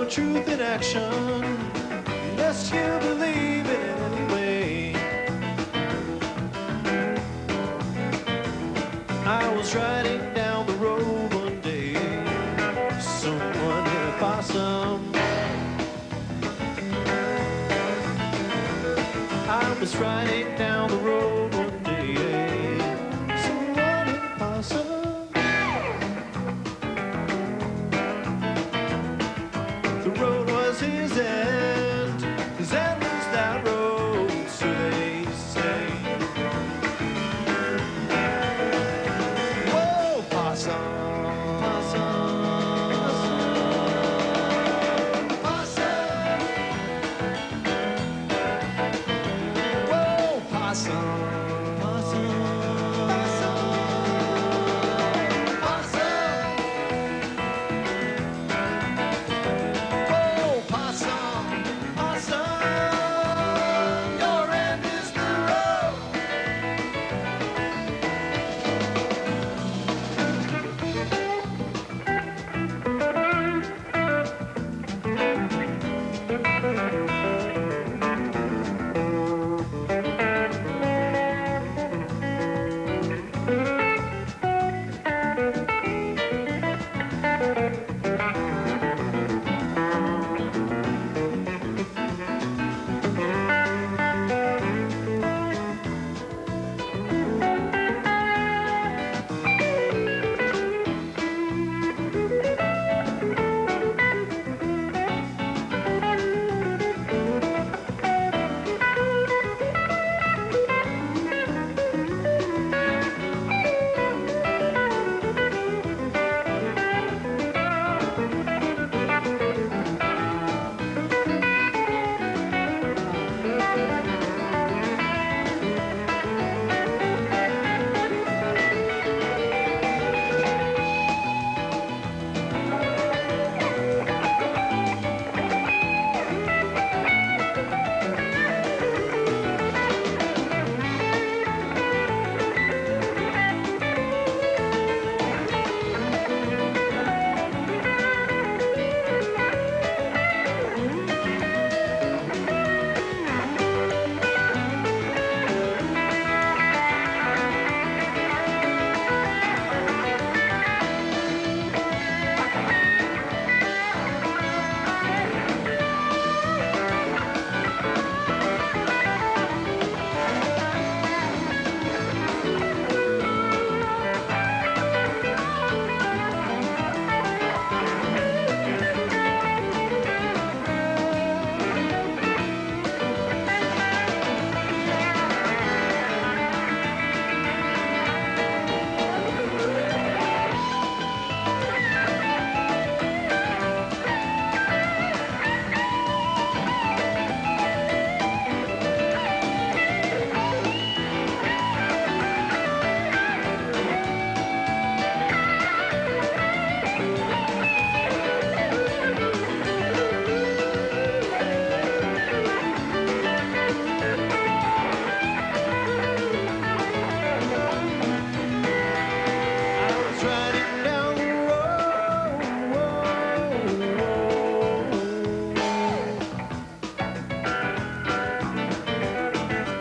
no truth in action, lest you believe it in any way. I was riding down the road one day, someone hit a possum. I was riding down the road one day, someone hit a possum. The road was his end was that road, so they say. Whoa, possum, possum, possum. Whoa, possum, possum, possum, possum. Whoa, possum, possum, your end is the road.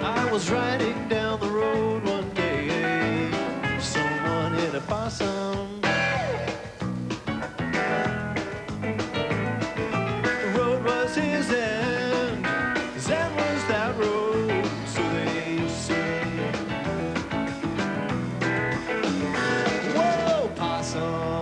I was riding down the road one day, someone hit a possum. The road was his end was that road, so they say. Whoa, possum,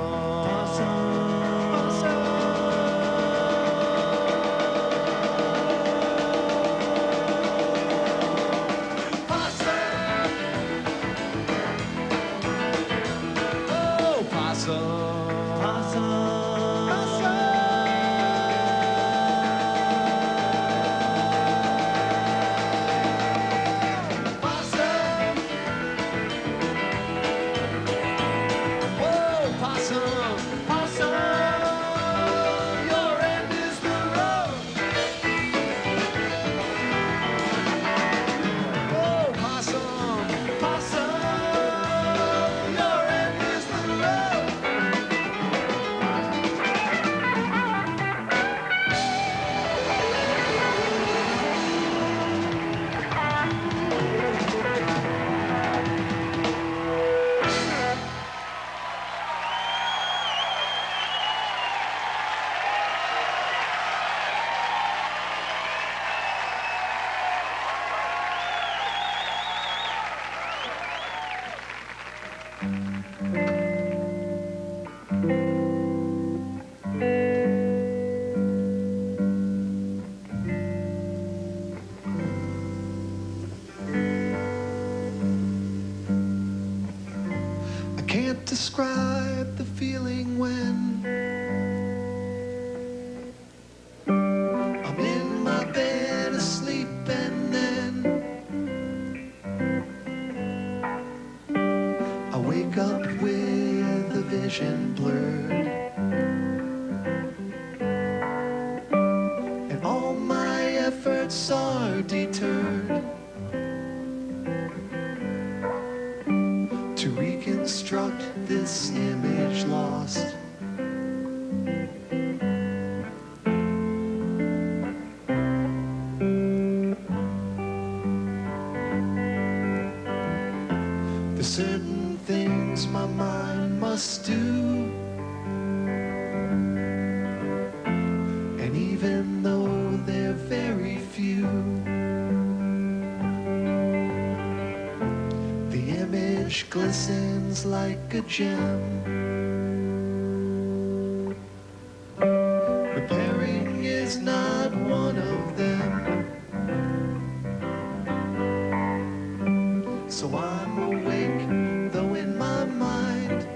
possum, your end is the road. I can't describe the feeling when I'm in my bed asleep and then I wake up with the vision blurred and all my efforts are deterred to reconstruct this image lost. There's certain things my mind must do, and even though they're very few, the image glistens like a gem. Repairing is not one of them. So I'm awake, though in my mind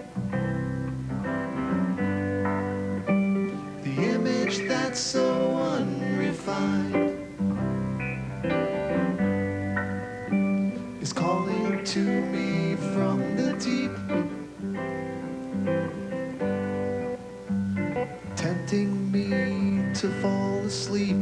the image that's so unrefined is calling to me from the deep, tempting me to fall asleep.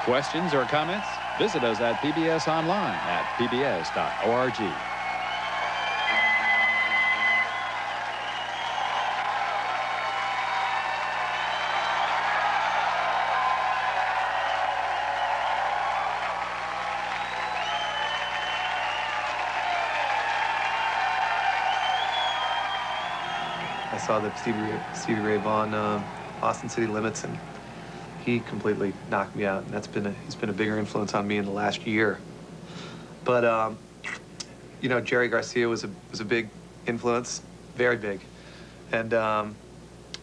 Questions or comments? Visit us at PBS online at pbs.org. I saw the Stevie Ray Vaughan Austin City Limits, and he completely knocked me out. And he's been a bigger influence on me in the last year. But you know, Jerry Garcia was a big influence, very big, and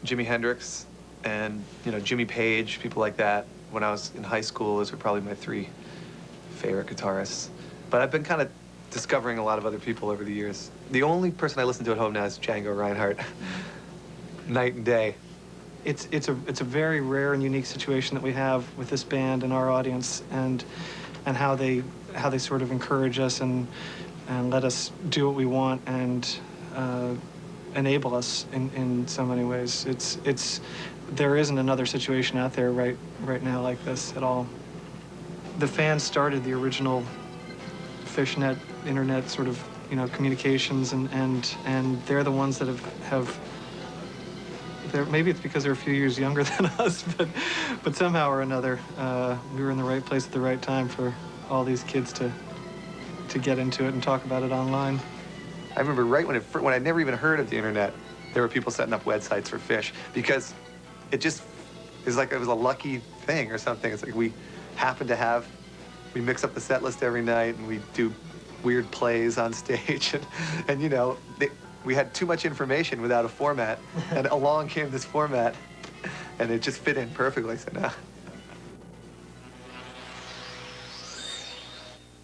Jimi Hendrix, and you know, Jimmy Page, people like that. When I was in high school, those were probably my 3 favorite guitarists. But I've been kind of discovering a lot of other people over the years. The only person I listen to at home now is Django Reinhardt. Night and day. It's a very rare and unique situation that we have with this band and our audience, and how they sort of encourage us and let us do what we want and enable us in so many ways. There isn't another situation out there right now like this at all. The fans started the original Phishnet internet sort of, you know, communications, and they're the ones that have maybe it's because they're a few years younger than us, but somehow or another we were in the right place at the right time for all these kids to get into it and talk about it online. I remember right when I'd never even heard of the internet, there were people setting up websites for Phish, because it just is like it was a lucky thing or something. It's like we mix up the set list every night, and we do weird plays on stage, and you know, we had too much information without a format, and along came this format, and it just fit in perfectly. So now